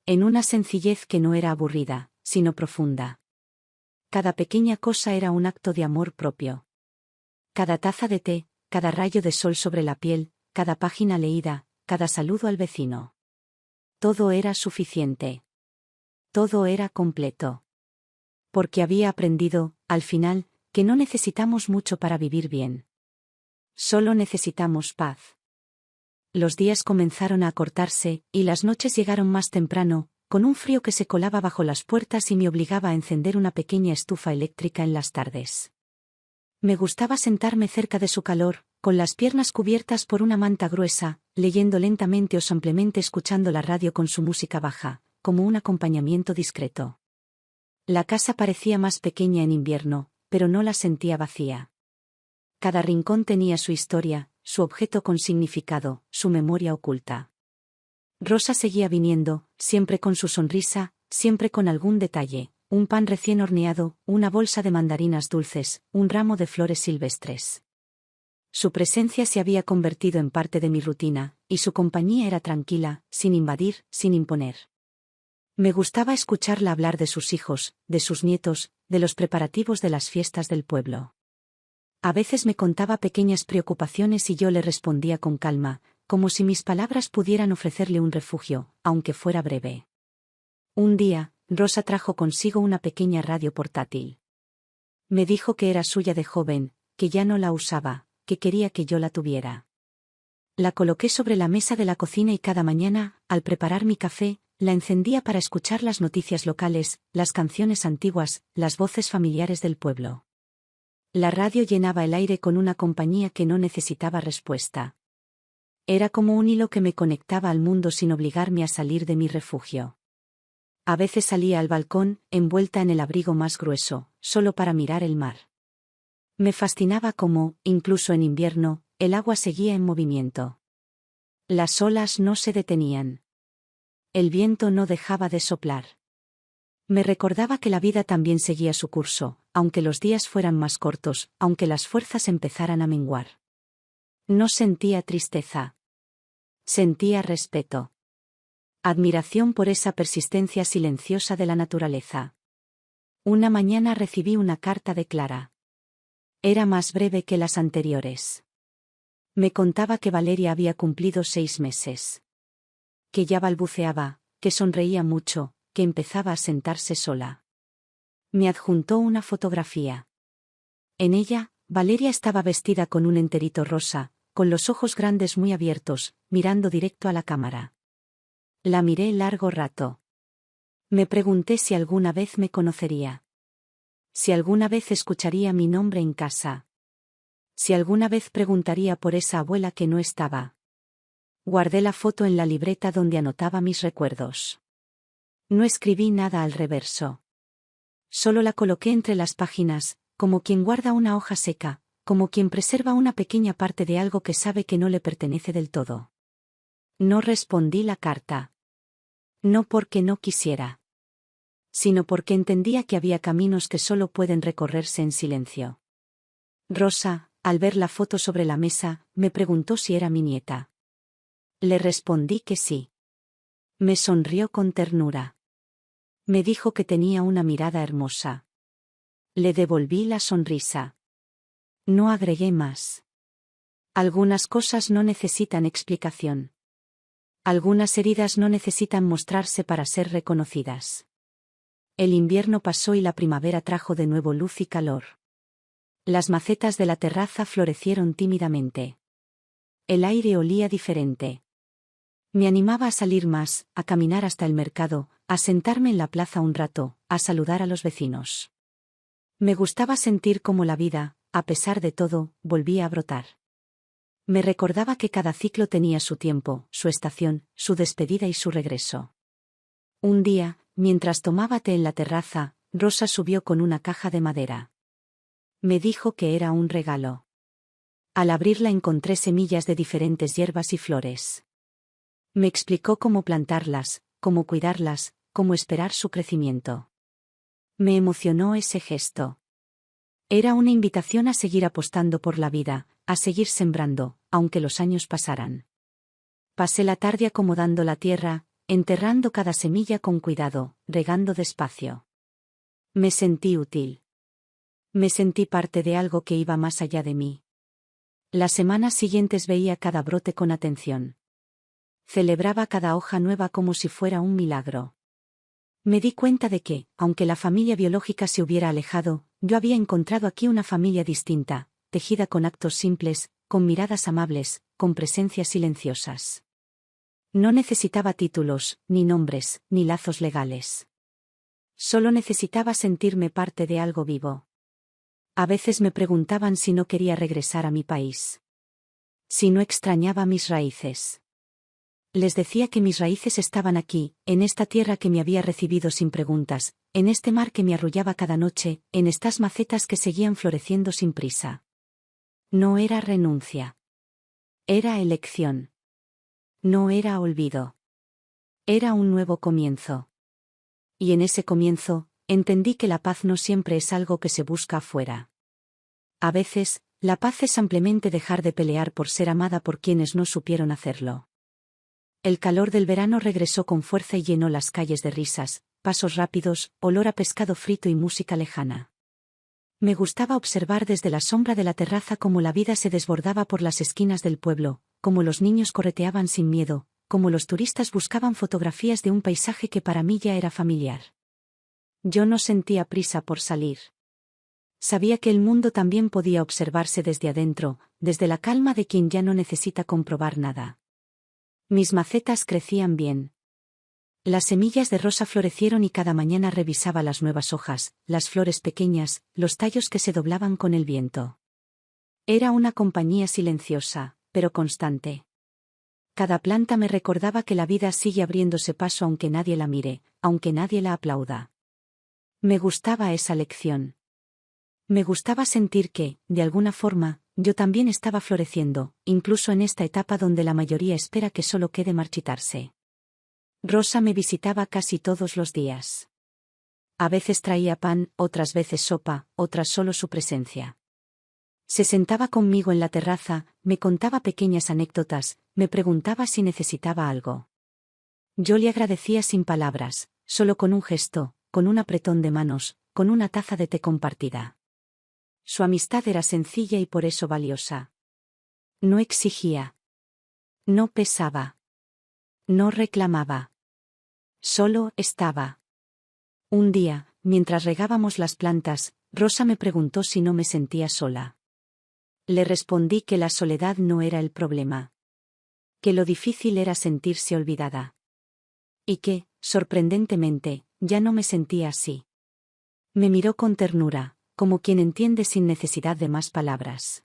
En una sencillez que no era aburrida, sino profunda. Cada pequeña cosa era un acto de amor propio. Cada taza de té, cada rayo de sol sobre la piel, cada página leída, cada saludo al vecino. Todo era suficiente. Todo era completo. Porque había aprendido, al final, que no necesitamos mucho para vivir bien. Solo necesitamos paz. Los días comenzaron a acortarse, y las noches llegaron más temprano, con un frío que se colaba bajo las puertas y me obligaba a encender una pequeña estufa eléctrica en las tardes. Me gustaba sentarme cerca de su calor, con las piernas cubiertas por una manta gruesa, leyendo lentamente o simplemente escuchando la radio con su música baja, como un acompañamiento discreto. La casa parecía más pequeña en invierno, pero no la sentía vacía. Cada rincón tenía su historia, su objeto con significado, su memoria oculta. Rosa seguía viniendo, siempre con su sonrisa, siempre con algún detalle, un pan recién horneado, una bolsa de mandarinas dulces, un ramo de flores silvestres. Su presencia se había convertido en parte de mi rutina, y su compañía era tranquila, sin invadir, sin imponer. Me gustaba escucharla hablar de sus hijos, de sus nietos, de los preparativos de las fiestas del pueblo. A veces me contaba pequeñas preocupaciones y yo le respondía con calma, como si mis palabras pudieran ofrecerle un refugio, aunque fuera breve. Un día, Rosa trajo consigo una pequeña radio portátil. Me dijo que era suya de joven, que ya no la usaba, que quería que yo la tuviera. La coloqué sobre la mesa de la cocina y cada mañana, al preparar mi café, la encendía para escuchar las noticias locales, las canciones antiguas, las voces familiares del pueblo. La radio llenaba el aire con una compañía que no necesitaba respuesta. Era como un hilo que me conectaba al mundo sin obligarme a salir de mi refugio. A veces salía al balcón, envuelta en el abrigo más grueso, solo para mirar el mar. Me fascinaba cómo, incluso en invierno, el agua seguía en movimiento. Las olas no se detenían. El viento no dejaba de soplar. Me recordaba que la vida también seguía su curso, aunque los días fueran más cortos, aunque las fuerzas empezaran a menguar. No sentía tristeza. Sentía respeto. Admiración por esa persistencia silenciosa de la naturaleza. Una mañana recibí una carta de Clara. Era más breve que las anteriores. Me contaba que Valeria había cumplido 6 meses. Que ya balbuceaba, que sonreía mucho, que empezaba a sentarse sola. Me adjuntó una fotografía. En ella, Valeria estaba vestida con un enterito rosa, con los ojos grandes muy abiertos, mirando directo a la cámara. La miré largo rato. Me pregunté si alguna vez me conocería. Si alguna vez escucharía mi nombre en casa. Si alguna vez preguntaría por esa abuela que no estaba. Guardé la foto en la libreta donde anotaba mis recuerdos. No escribí nada al reverso. Solo la coloqué entre las páginas, como quien guarda una hoja seca, como quien preserva una pequeña parte de algo que sabe que no le pertenece del todo. No respondí la carta. No porque no quisiera, sino porque entendía que había caminos que solo pueden recorrerse en silencio. Rosa, al ver la foto sobre la mesa, me preguntó si era mi nieta. Le respondí que sí. Me sonrió con ternura. Me dijo que tenía una mirada hermosa. Le devolví la sonrisa. No agregué más. Algunas cosas no necesitan explicación. Algunas heridas no necesitan mostrarse para ser reconocidas. El invierno pasó y la primavera trajo de nuevo luz y calor. Las macetas de la terraza florecieron tímidamente. El aire olía diferente. Me animaba a salir más, a caminar hasta el mercado, a sentarme en la plaza un rato, a saludar a los vecinos. Me gustaba sentir cómo la vida, a pesar de todo, volvía a brotar. Me recordaba que cada ciclo tenía su tiempo, su estación, su despedida y su regreso. Un día, mientras tomaba té en la terraza, Rosa subió con una caja de madera. Me dijo que era un regalo. Al abrirla encontré semillas de diferentes hierbas y flores. Me explicó cómo plantarlas, cómo cuidarlas, cómo esperar su crecimiento. Me emocionó ese gesto. Era una invitación a seguir apostando por la vida, a seguir sembrando, aunque los años pasaran. Pasé la tarde acomodando la tierra, enterrando cada semilla con cuidado, regando despacio. Me sentí útil. Me sentí parte de algo que iba más allá de mí. Las semanas siguientes veía cada brote con atención. Celebraba cada hoja nueva como si fuera un milagro. Me di cuenta de que, aunque la familia biológica se hubiera alejado, yo había encontrado aquí una familia distinta, tejida con actos simples, con miradas amables, con presencias silenciosas. No necesitaba títulos, ni nombres, ni lazos legales. Solo necesitaba sentirme parte de algo vivo. A veces me preguntaban si no quería regresar a mi país. Si no extrañaba mis raíces. Les decía que mis raíces estaban aquí, en esta tierra que me había recibido sin preguntas, en este mar que me arrullaba cada noche, en estas macetas que seguían floreciendo sin prisa. No era renuncia. Era elección. No era olvido. Era un nuevo comienzo. Y en ese comienzo, entendí que la paz no siempre es algo que se busca afuera. A veces, la paz es simplemente dejar de pelear por ser amada por quienes no supieron hacerlo. El calor del verano regresó con fuerza y llenó las calles de risas, pasos rápidos, olor a pescado frito y música lejana. Me gustaba observar desde la sombra de la terraza cómo la vida se desbordaba por las esquinas del pueblo, cómo los niños correteaban sin miedo, cómo los turistas buscaban fotografías de un paisaje que para mí ya era familiar. Yo no sentía prisa por salir. Sabía que el mundo también podía observarse desde adentro, desde la calma de quien ya no necesita comprobar nada. Mis macetas crecían bien. Las semillas de rosa florecieron y cada mañana revisaba las nuevas hojas, las flores pequeñas, los tallos que se doblaban con el viento. Era una compañía silenciosa, pero constante. Cada planta me recordaba que la vida sigue abriéndose paso aunque nadie la mire, aunque nadie la aplauda. Me gustaba esa lección. Me gustaba sentir que, de alguna forma, yo también estaba floreciendo, incluso en esta etapa donde la mayoría espera que solo quede marchitarse. Rosa me visitaba casi todos los días. A veces traía pan, otras veces sopa, otras solo su presencia. Se sentaba conmigo en la terraza, me contaba pequeñas anécdotas, me preguntaba si necesitaba algo. Yo le agradecía sin palabras, solo con un gesto, con un apretón de manos, con una taza de té compartida. Su amistad era sencilla y por eso valiosa. No exigía. No pesaba. No reclamaba. Solo estaba. Un día, mientras regábamos las plantas, Rosa me preguntó si no me sentía sola. Le respondí que la soledad no era el problema. Que lo difícil era sentirse olvidada. Y que, sorprendentemente, ya no me sentía así. Me miró con ternura, como quien entiende sin necesidad de más palabras.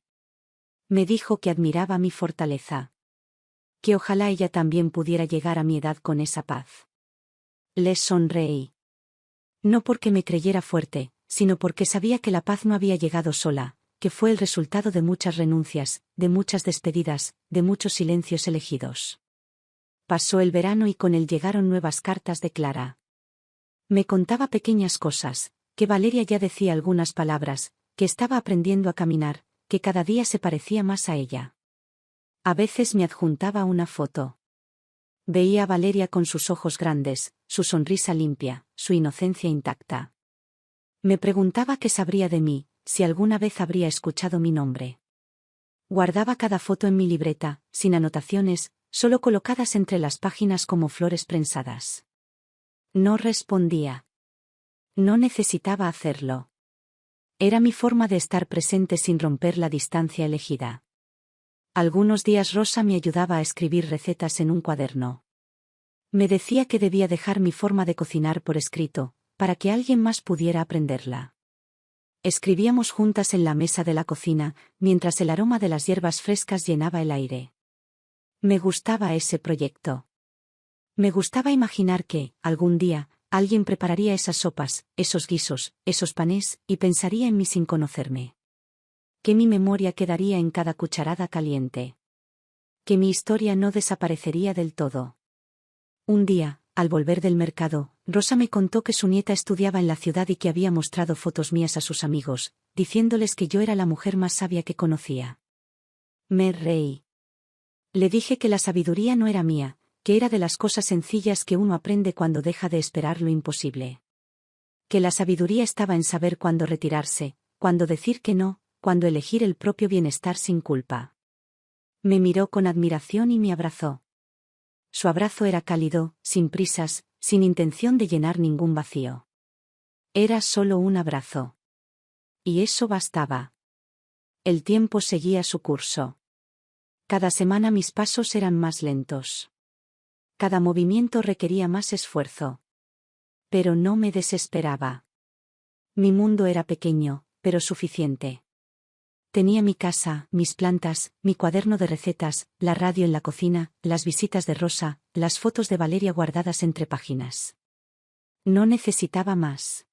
Me dijo que admiraba mi fortaleza. Que ojalá ella también pudiera llegar a mi edad con esa paz. Le sonreí. No porque me creyera fuerte, sino porque sabía que la paz no había llegado sola, que fue el resultado de muchas renuncias, de muchas despedidas, de muchos silencios elegidos. Pasó el verano y con él llegaron nuevas cartas de Clara. Me contaba pequeñas cosas, que Valeria ya decía algunas palabras, que estaba aprendiendo a caminar, que cada día se parecía más a ella. A veces me adjuntaba una foto. Veía a Valeria con sus ojos grandes, su sonrisa limpia, su inocencia intacta. Me preguntaba qué sabría de mí, si alguna vez habría escuchado mi nombre. Guardaba cada foto en mi libreta, sin anotaciones, solo colocadas entre las páginas como flores prensadas. No respondía. No necesitaba hacerlo. Era mi forma de estar presente sin romper la distancia elegida. Algunos días Rosa me ayudaba a escribir recetas en un cuaderno. Me decía que debía dejar mi forma de cocinar por escrito, para que alguien más pudiera aprenderla. Escribíamos juntas en la mesa de la cocina, mientras el aroma de las hierbas frescas llenaba el aire. Me gustaba ese proyecto. Me gustaba imaginar que, algún día, alguien prepararía esas sopas, esos guisos, esos panés, y pensaría en mí sin conocerme. Que mi memoria quedaría en cada cucharada caliente. Que mi historia no desaparecería del todo. Un día, al volver del mercado, Rosa me contó que su nieta estudiaba en la ciudad y que había mostrado fotos mías a sus amigos, diciéndoles que yo era la mujer más sabia que conocía. Me reí. Le dije que la sabiduría no era mía, que era de las cosas sencillas que uno aprende cuando deja de esperar lo imposible. Que la sabiduría estaba en saber cuándo retirarse, cuándo decir que no, cuándo elegir el propio bienestar sin culpa. Me miró con admiración y me abrazó. Su abrazo era cálido, sin prisas, sin intención de llenar ningún vacío. Era solo un abrazo. Y eso bastaba. El tiempo seguía su curso. Cada semana mis pasos eran más lentos. Cada movimiento requería más esfuerzo. Pero no me desesperaba. Mi mundo era pequeño, pero suficiente. Tenía mi casa, mis plantas, mi cuaderno de recetas, la radio en la cocina, las visitas de Rosa, las fotos de Valeria guardadas entre páginas. No necesitaba más.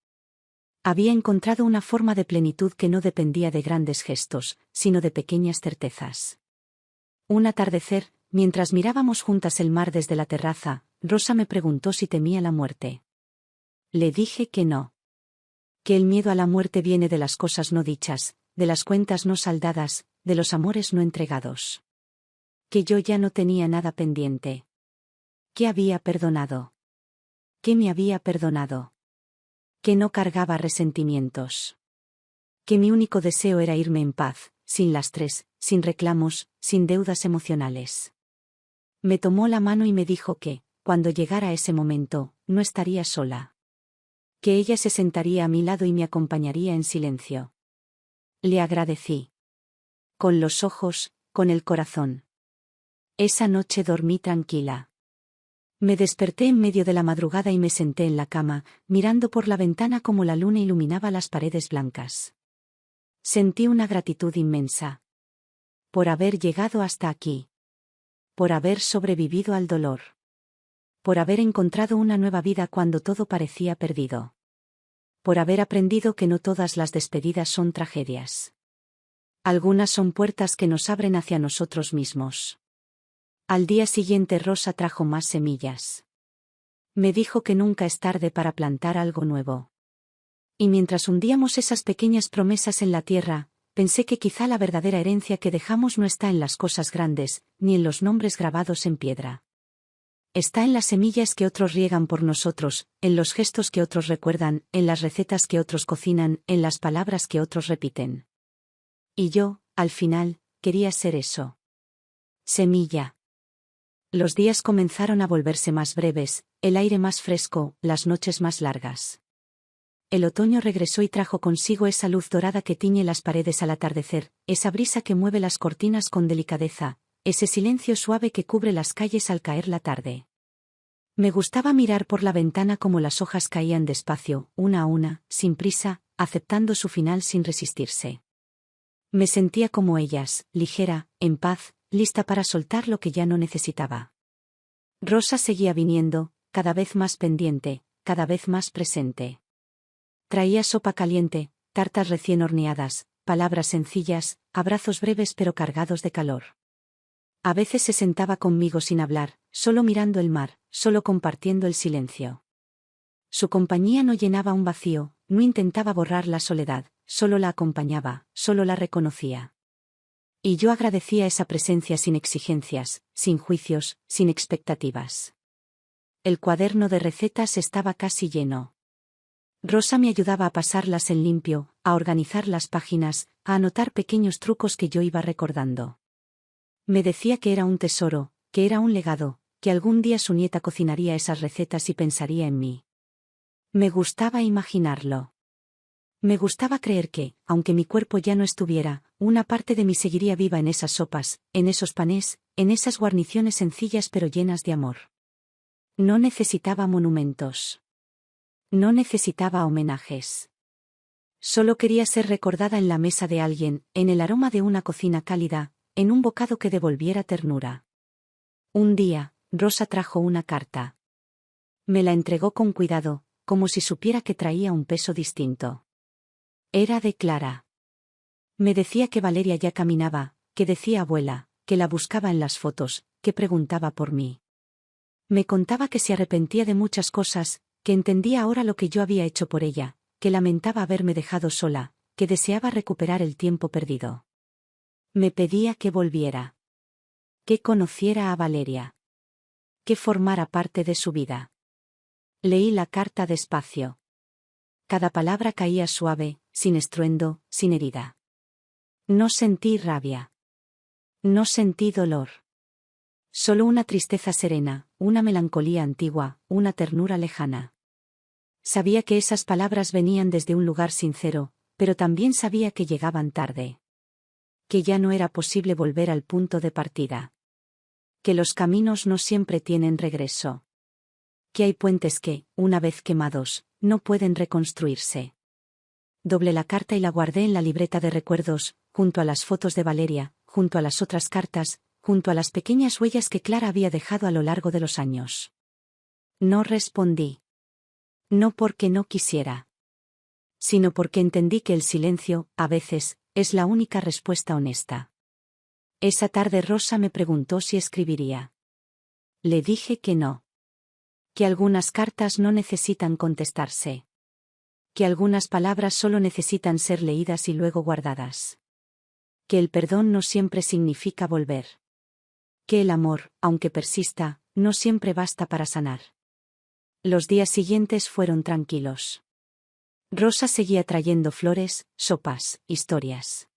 Había encontrado una forma de plenitud que no dependía de grandes gestos, sino de pequeñas certezas. Un atardecer, mientras mirábamos juntas el mar desde la terraza, Rosa me preguntó si temía la muerte. Le dije que no. Que el miedo a la muerte viene de las cosas no dichas, de las cuentas no saldadas, de los amores no entregados. Que yo ya no tenía nada pendiente. Que había perdonado. Que me había perdonado. Que no cargaba resentimientos. Que mi único deseo era irme en paz, sin lastres, sin reclamos, sin deudas emocionales. Me tomó la mano y me dijo que, cuando llegara ese momento, no estaría sola. Que ella se sentaría a mi lado y me acompañaría en silencio. Le agradecí. Con los ojos, con el corazón. Esa noche dormí tranquila. Me desperté en medio de la madrugada y me senté en la cama, mirando por la ventana como la luna iluminaba las paredes blancas. Sentí una gratitud inmensa. Por haber llegado hasta aquí. Por haber sobrevivido al dolor. Por haber encontrado una nueva vida cuando todo parecía perdido. Por haber aprendido que no todas las despedidas son tragedias. Algunas son puertas que nos abren hacia nosotros mismos. Al día siguiente Rosa trajo más semillas. Me dijo que nunca es tarde para plantar algo nuevo. Y mientras hundíamos esas pequeñas promesas en la tierra, pensé que quizá la verdadera herencia que dejamos no está en las cosas grandes, ni en los nombres grabados en piedra. Está en las semillas que otros riegan por nosotros, en los gestos que otros recuerdan, en las recetas que otros cocinan, en las palabras que otros repiten. Y yo, al final, quería ser eso. Semilla. Los días comenzaron a volverse más breves, el aire más fresco, las noches más largas. El otoño regresó y trajo consigo esa luz dorada que tiñe las paredes al atardecer, esa brisa que mueve las cortinas con delicadeza, ese silencio suave que cubre las calles al caer la tarde. Me gustaba mirar por la ventana como las hojas caían despacio, una a una, sin prisa, aceptando su final sin resistirse. Me sentía como ellas, ligera, en paz, lista para soltar lo que ya no necesitaba. Rosa seguía viniendo, cada vez más pendiente, cada vez más presente. Traía sopa caliente, tartas recién horneadas, palabras sencillas, abrazos breves pero cargados de calor. A veces se sentaba conmigo sin hablar, solo mirando el mar, solo compartiendo el silencio. Su compañía no llenaba un vacío, no intentaba borrar la soledad, solo la acompañaba, solo la reconocía. Y yo agradecía esa presencia sin exigencias, sin juicios, sin expectativas. El cuaderno de recetas estaba casi lleno. Rosa me ayudaba a pasarlas en limpio, a organizar las páginas, a anotar pequeños trucos que yo iba recordando. Me decía que era un tesoro, que era un legado, que algún día su nieta cocinaría esas recetas y pensaría en mí. Me gustaba imaginarlo. Me gustaba creer que, aunque mi cuerpo ya no estuviera, una parte de mí seguiría viva en esas sopas, en esos panes, en esas guarniciones sencillas pero llenas de amor. No necesitaba monumentos. No necesitaba homenajes. Solo quería ser recordada en la mesa de alguien, en el aroma de una cocina cálida, en un bocado que devolviera ternura. Un día, Rosa trajo una carta. Me la entregó con cuidado, como si supiera que traía un peso distinto. Era de Clara. Me decía que Valeria ya caminaba, que decía abuela, que la buscaba en las fotos, que preguntaba por mí. Me contaba que se arrepentía de muchas cosas, que entendía ahora lo que yo había hecho por ella, que lamentaba haberme dejado sola, que deseaba recuperar el tiempo perdido. Me pedía que volviera. Que conociera a Valeria. Que formara parte de su vida. Leí la carta despacio. Cada palabra caía suave, sin estruendo, sin herida. No sentí rabia. No sentí dolor. Solo una tristeza serena, una melancolía antigua, una ternura lejana. Sabía que esas palabras venían desde un lugar sincero, pero también sabía que llegaban tarde. Que ya no era posible volver al punto de partida. Que los caminos no siempre tienen regreso. Que hay puentes que, una vez quemados, no pueden reconstruirse. Doblé la carta y la guardé en la libreta de recuerdos, junto a las fotos de Valeria, junto a las otras cartas, junto a las pequeñas huellas que Clara había dejado a lo largo de los años. No respondí. No porque no quisiera. Sino porque entendí que el silencio, a veces, es la única respuesta honesta. Esa tarde Rosa me preguntó si escribiría. Le dije que no. Que algunas cartas no necesitan contestarse. Que algunas palabras solo necesitan ser leídas y luego guardadas. Que el perdón no siempre significa volver. Que el amor, aunque persista, no siempre basta para sanar. Los días siguientes fueron tranquilos. Rosa seguía trayendo flores, sopas, historias.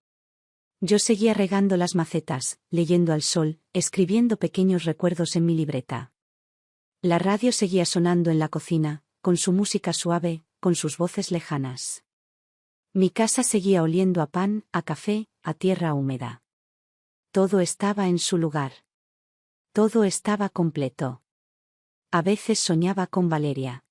Yo seguía regando las macetas, leyendo al sol, escribiendo pequeños recuerdos en mi libreta. La radio seguía sonando en la cocina, con su música suave, con sus voces lejanas. Mi casa seguía oliendo a pan, a café, a tierra húmeda. Todo estaba en su lugar. Todo estaba completo. A veces soñaba con Valeria.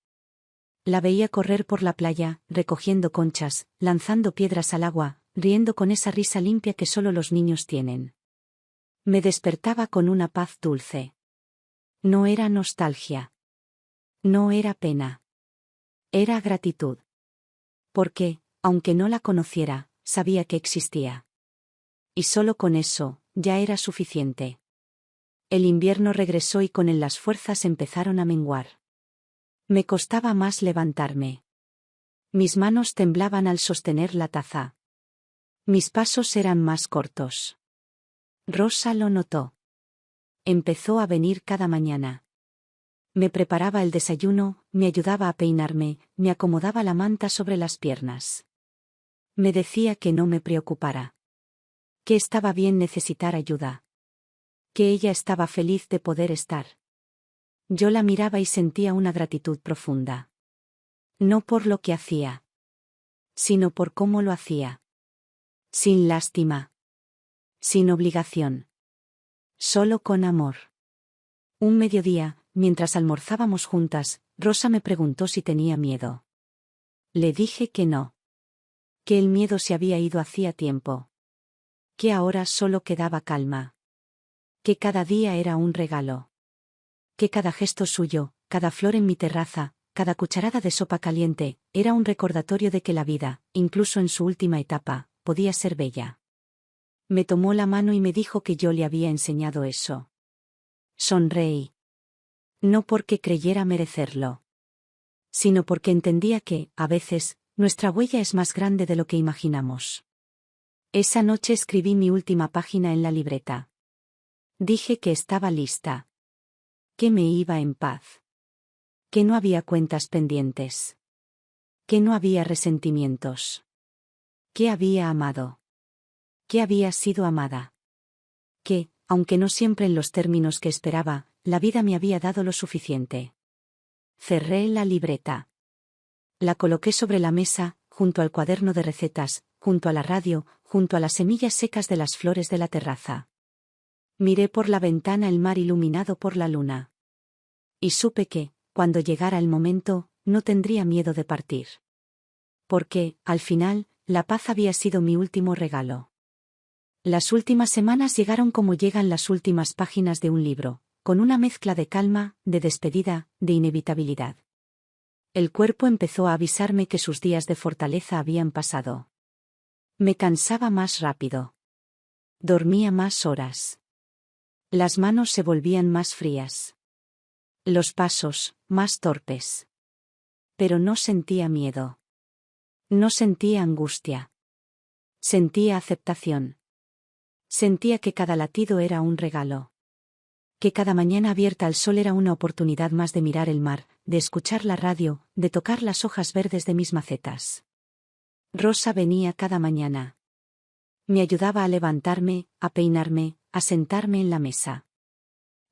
La veía correr por la playa, recogiendo conchas, lanzando piedras al agua, riendo con esa risa limpia que solo los niños tienen. Me despertaba con una paz dulce. No era nostalgia. No era pena. Era gratitud. Porque, aunque no la conociera, sabía que existía. Y solo con eso, ya era suficiente. El invierno regresó y con él las fuerzas empezaron a menguar. Me costaba más levantarme. Mis manos temblaban al sostener la taza. Mis pasos eran más cortos. Rosa lo notó. Empezó a venir cada mañana. Me preparaba el desayuno, me ayudaba a peinarme, me acomodaba la manta sobre las piernas. Me decía que no me preocupara. Que estaba bien necesitar ayuda. Que ella estaba feliz de poder estar. Yo la miraba y sentía una gratitud profunda. No por lo que hacía, sino por cómo lo hacía. Sin lástima. Sin obligación. Solo con amor. Un mediodía, mientras almorzábamos juntas, Rosa me preguntó si tenía miedo. Le dije que no. Que el miedo se había ido hacía tiempo. Que ahora solo quedaba calma. Que cada día era un regalo. Que cada gesto suyo, cada flor en mi terraza, cada cucharada de sopa caliente, era un recordatorio de que la vida, incluso en su última etapa, podía ser bella. Me tomó la mano y me dijo que yo le había enseñado eso. Sonreí. No porque creyera merecerlo, sino porque entendía que, a veces, nuestra huella es más grande de lo que imaginamos. Esa noche escribí mi última página en la libreta. Dije que estaba lista. Que me iba en paz. Que no había cuentas pendientes. Que no había resentimientos. Que había amado. Que había sido amada. Que, aunque no siempre en los términos que esperaba, la vida me había dado lo suficiente. Cerré la libreta. La coloqué sobre la mesa, junto al cuaderno de recetas, junto a la radio, junto a las semillas secas de las flores de la terraza. Miré por la ventana el mar iluminado por la luna. Y supe que, cuando llegara el momento, no tendría miedo de partir. Porque, al final, la paz había sido mi último regalo. Las últimas semanas llegaron como llegan las últimas páginas de un libro, con una mezcla de calma, de despedida, de inevitabilidad. El cuerpo empezó a avisarme que sus días de fortaleza habían pasado. Me cansaba más rápido. Dormía más horas. Las manos se volvían más frías. Los pasos, más torpes. Pero no sentía miedo. No sentía angustia. Sentía aceptación. Sentía que cada latido era un regalo. Que cada mañana abierta al sol era una oportunidad más de mirar el mar, de escuchar la radio, de tocar las hojas verdes de mis macetas. Rosa venía cada mañana. Me ayudaba a levantarme, a peinarme, a sentarme en la mesa.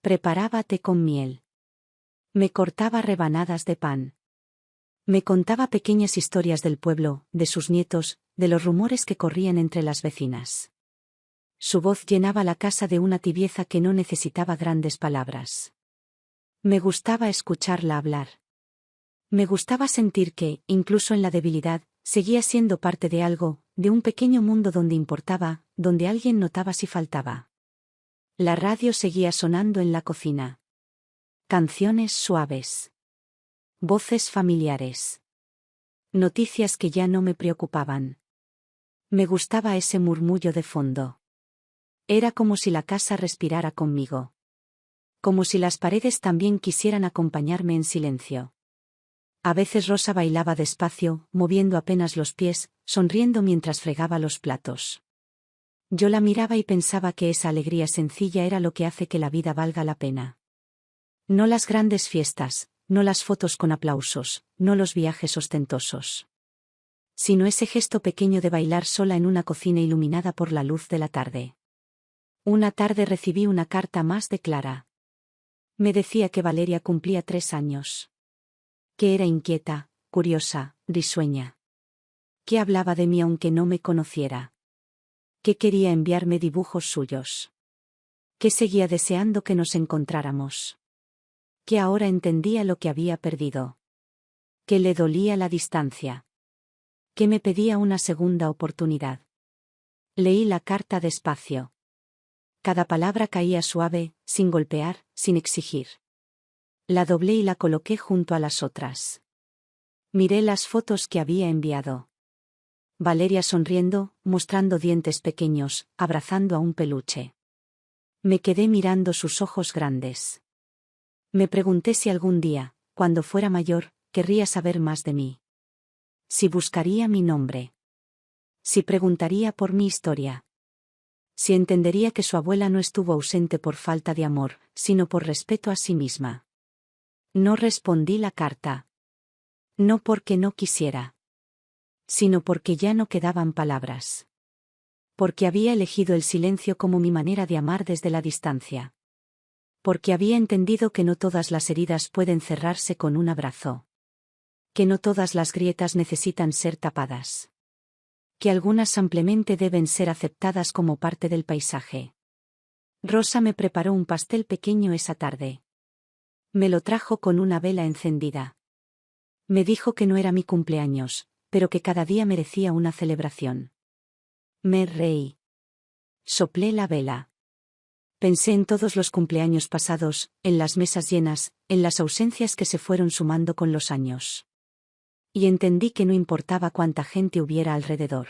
Preparaba té con miel. Me cortaba rebanadas de pan. Me contaba pequeñas historias del pueblo, de sus nietos, de los rumores que corrían entre las vecinas. Su voz llenaba la casa de una tibieza que no necesitaba grandes palabras. Me gustaba escucharla hablar. Me gustaba sentir que, incluso en la debilidad, seguía siendo parte de algo, de un pequeño mundo donde importaba, donde alguien notaba si faltaba. La radio seguía sonando en la cocina. Canciones suaves. Voces familiares. Noticias que ya no me preocupaban. Me gustaba ese murmullo de fondo. Era como si la casa respirara conmigo. Como si las paredes también quisieran acompañarme en silencio. A veces Rosa bailaba despacio, moviendo apenas los pies, sonriendo mientras fregaba los platos. Yo la miraba y pensaba que esa alegría sencilla era lo que hace que la vida valga la pena. No las grandes fiestas, no las fotos con aplausos, no los viajes ostentosos. Sino ese gesto pequeño de bailar sola en una cocina iluminada por la luz de la tarde. Una tarde recibí una carta más de Clara. Me decía que Valeria cumplía 3 años. Que era inquieta, curiosa, risueña. Que hablaba de mí aunque no me conociera. Que quería enviarme dibujos suyos. Que seguía deseando que nos encontráramos. Que ahora entendía lo que había perdido. Que le dolía la distancia. Que me pedía una segunda oportunidad. Leí la carta despacio. Cada palabra caía suave, sin golpear, sin exigir. La doblé y la coloqué junto a las otras. Miré las fotos que había enviado. Valeria sonriendo, mostrando dientes pequeños, abrazando a un peluche. Me quedé mirando sus ojos grandes. Me pregunté si algún día, cuando fuera mayor, querría saber más de mí. Si buscaría mi nombre. Si preguntaría por mi historia. Si entendería que su abuela no estuvo ausente por falta de amor, sino por respeto a sí misma. No respondí la carta. No porque no quisiera. Sino porque ya no quedaban palabras. Porque había elegido el silencio como mi manera de amar desde la distancia. Porque había entendido que no todas las heridas pueden cerrarse con un abrazo. Que no todas las grietas necesitan ser tapadas. Que algunas simplemente deben ser aceptadas como parte del paisaje. Rosa me preparó un pastel pequeño esa tarde. Me lo trajo con una vela encendida. Me dijo que no era mi cumpleaños, pero que cada día merecía una celebración. Me reí. Soplé la vela. Pensé en todos los cumpleaños pasados, en las mesas llenas, en las ausencias que se fueron sumando con los años. Y entendí que no importaba cuánta gente hubiera alrededor.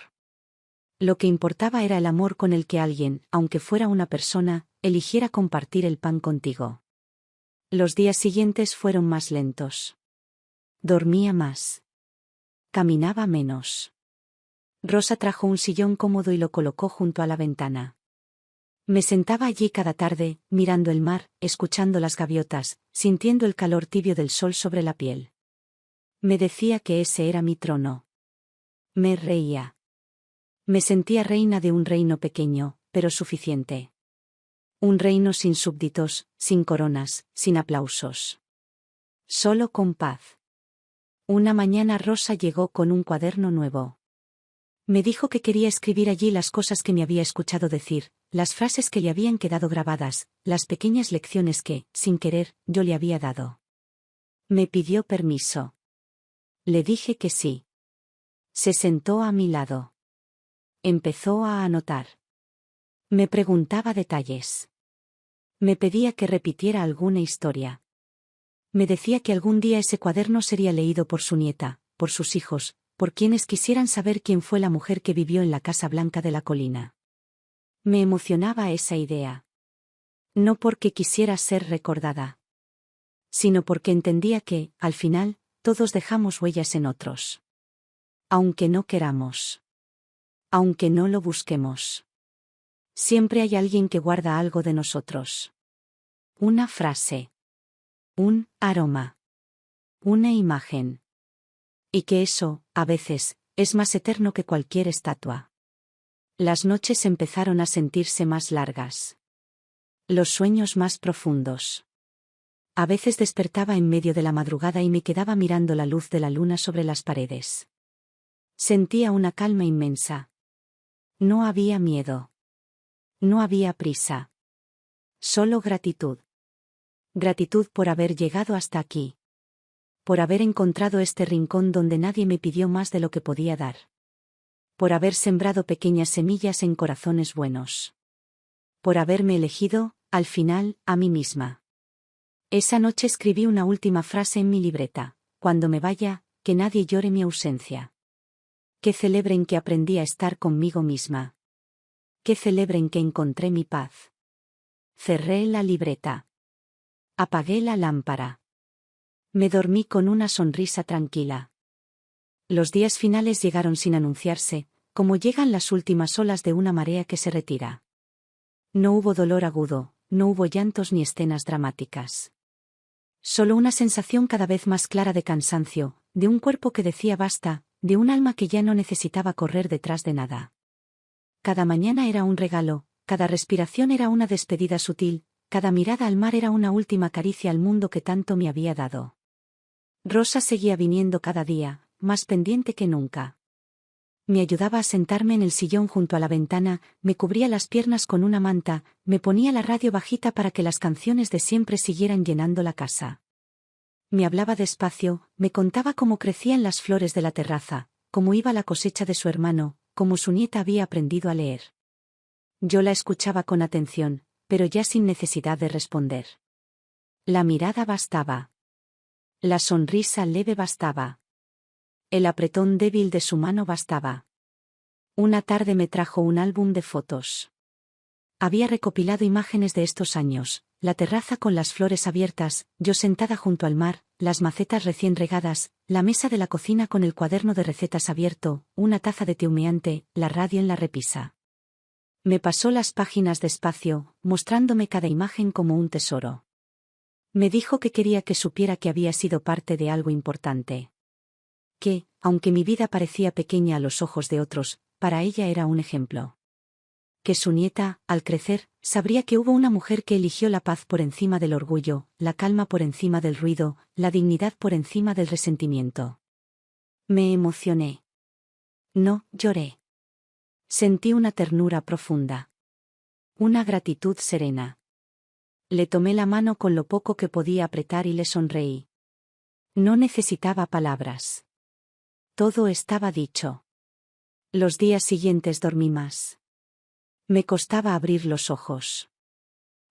Lo que importaba era el amor con el que alguien, aunque fuera una persona, eligiera compartir el pan contigo. Los días siguientes fueron más lentos. Dormía más. Caminaba menos. Rosa trajo un sillón cómodo y lo colocó junto a la ventana. Me sentaba allí cada tarde, mirando el mar, escuchando las gaviotas, sintiendo el calor tibio del sol sobre la piel. Me decía que ese era mi trono. Me reía. Me sentía reina de un reino pequeño, pero suficiente. Un reino sin súbditos, sin coronas, sin aplausos. Solo con paz. Una mañana Rosa llegó con un cuaderno nuevo. Me dijo que quería escribir allí las cosas que me había escuchado decir, las frases que le habían quedado grabadas, las pequeñas lecciones que, sin querer, yo le había dado. Me pidió permiso. Le dije que sí. Se sentó a mi lado. Empezó a anotar. Me preguntaba detalles. Me pedía que repitiera alguna historia. Me decía que algún día ese cuaderno sería leído por su nieta, por sus hijos, por quienes quisieran saber quién fue la mujer que vivió en la Casa Blanca de la colina. Me emocionaba esa idea. No porque quisiera ser recordada, sino porque entendía que, al final, todos dejamos huellas en otros. Aunque no queramos. Aunque no lo busquemos. Siempre hay alguien que guarda algo de nosotros. Una frase. Un aroma. Una imagen. Y que eso, a veces, es más eterno que cualquier estatua. Las noches empezaron a sentirse más largas. Los sueños más profundos. A veces despertaba en medio de la madrugada y me quedaba mirando la luz de la luna sobre las paredes. Sentía una calma inmensa. No había miedo. No había prisa. Solo gratitud. Gratitud por haber llegado hasta aquí. Por haber encontrado este rincón donde nadie me pidió más de lo que podía dar. Por haber sembrado pequeñas semillas en corazones buenos. Por haberme elegido, al final, a mí misma. Esa noche escribí una última frase en mi libreta: cuando me vaya, que nadie llore mi ausencia. Que celebren que aprendí a estar conmigo misma. Que celebren que encontré mi paz. Cerré la libreta. Apagué la lámpara. Me dormí con una sonrisa tranquila. Los días finales llegaron sin anunciarse, como llegan las últimas olas de una marea que se retira. No hubo dolor agudo, no hubo llantos ni escenas dramáticas. Solo una sensación cada vez más clara de cansancio, de un cuerpo que decía basta, de un alma que ya no necesitaba correr detrás de nada. Cada mañana era un regalo, cada respiración era una despedida sutil, cada mirada al mar era una última caricia al mundo que tanto me había dado. Rosa seguía viniendo cada día, más pendiente que nunca. Me ayudaba a sentarme en el sillón junto a la ventana, me cubría las piernas con una manta, me ponía la radio bajita para que las canciones de siempre siguieran llenando la casa. Me hablaba despacio, me contaba cómo crecían las flores de la terraza, cómo iba la cosecha de su hermano, cómo su nieta había aprendido a leer. Yo la escuchaba con atención, pero ya sin necesidad de responder. La mirada bastaba. La sonrisa leve bastaba. El apretón débil de su mano bastaba. Una tarde me trajo un álbum de fotos. Había recopilado imágenes de estos años, la terraza con las flores abiertas, yo sentada junto al mar, las macetas recién regadas, la mesa de la cocina con el cuaderno de recetas abierto, una taza de té humeante, la radio en la repisa. Me pasó las páginas despacio, mostrándome cada imagen como un tesoro. Me dijo que quería que supiera que había sido parte de algo importante. Que, aunque mi vida parecía pequeña a los ojos de otros, para ella era un ejemplo. Que su nieta, al crecer, sabría que hubo una mujer que eligió la paz por encima del orgullo, la calma por encima del ruido, la dignidad por encima del resentimiento. Me emocioné. No, lloré. Sentí una ternura profunda. Una gratitud serena. Le tomé la mano con lo poco que podía apretar y le sonreí. No necesitaba palabras. Todo estaba dicho. Los días siguientes dormí más. Me costaba abrir los ojos.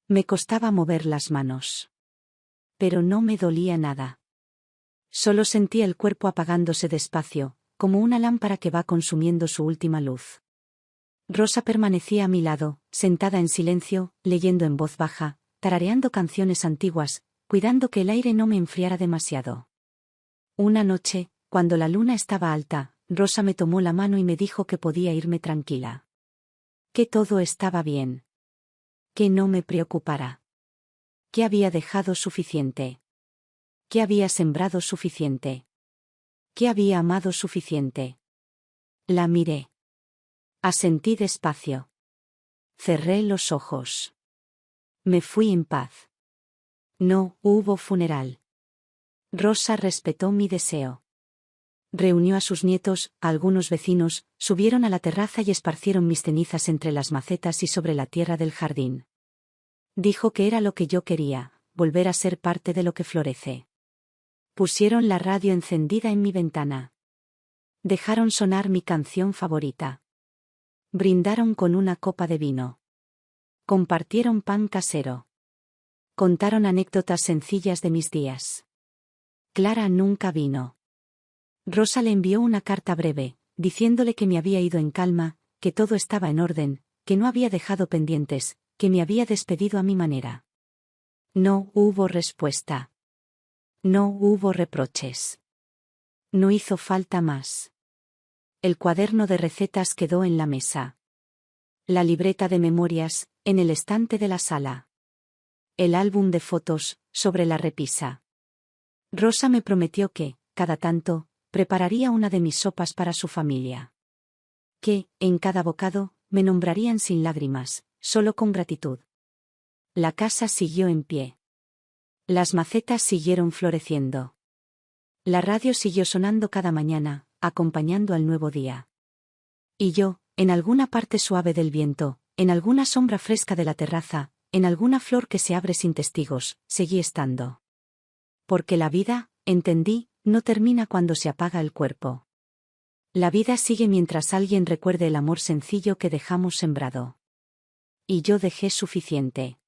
Me costaba mover las manos. Pero no me dolía nada. Solo sentía el cuerpo apagándose despacio, como una lámpara que va consumiendo su última luz. Rosa permanecía a mi lado, sentada en silencio, leyendo en voz baja, tarareando canciones antiguas, cuidando que el aire no me enfriara demasiado. Una noche, cuando la luna estaba alta, Rosa me tomó la mano y me dijo que podía irme tranquila. Que todo estaba bien. Que no me preocupara. Que había dejado suficiente. Que había sembrado suficiente. Que había amado suficiente. La miré. Asentí despacio. Cerré los ojos. Me fui en paz. No hubo funeral. Rosa respetó mi deseo. Reunió a sus nietos, a algunos vecinos, subieron a la terraza y esparcieron mis cenizas entre las macetas y sobre la tierra del jardín. Dijo que era lo que yo quería, volver a ser parte de lo que florece. Pusieron la radio encendida en mi ventana. Dejaron sonar mi canción favorita. Brindaron con una copa de vino. Compartieron pan casero. Contaron anécdotas sencillas de mis días. Clara nunca vino. Rosa le envió una carta breve, diciéndole que me había ido en calma, que todo estaba en orden, que no había dejado pendientes, que me había despedido a mi manera. No hubo respuesta. No hubo reproches. No hizo falta más. El cuaderno de recetas quedó en la mesa. La libreta de memorias, en el estante de la sala. El álbum de fotos, sobre la repisa. Rosa me prometió que, cada tanto, prepararía una de mis sopas para su familia. Que, en cada bocado, me nombrarían sin lágrimas, solo con gratitud. La casa siguió en pie. Las macetas siguieron floreciendo. La radio siguió sonando cada mañana, acompañando al nuevo día. Y yo, en alguna parte suave del viento, en alguna sombra fresca de la terraza, en alguna flor que se abre sin testigos, seguí estando. Porque la vida, entendí, no termina cuando se apaga el cuerpo. La vida sigue mientras alguien recuerde el amor sencillo que dejamos sembrado. Y yo dejé suficiente.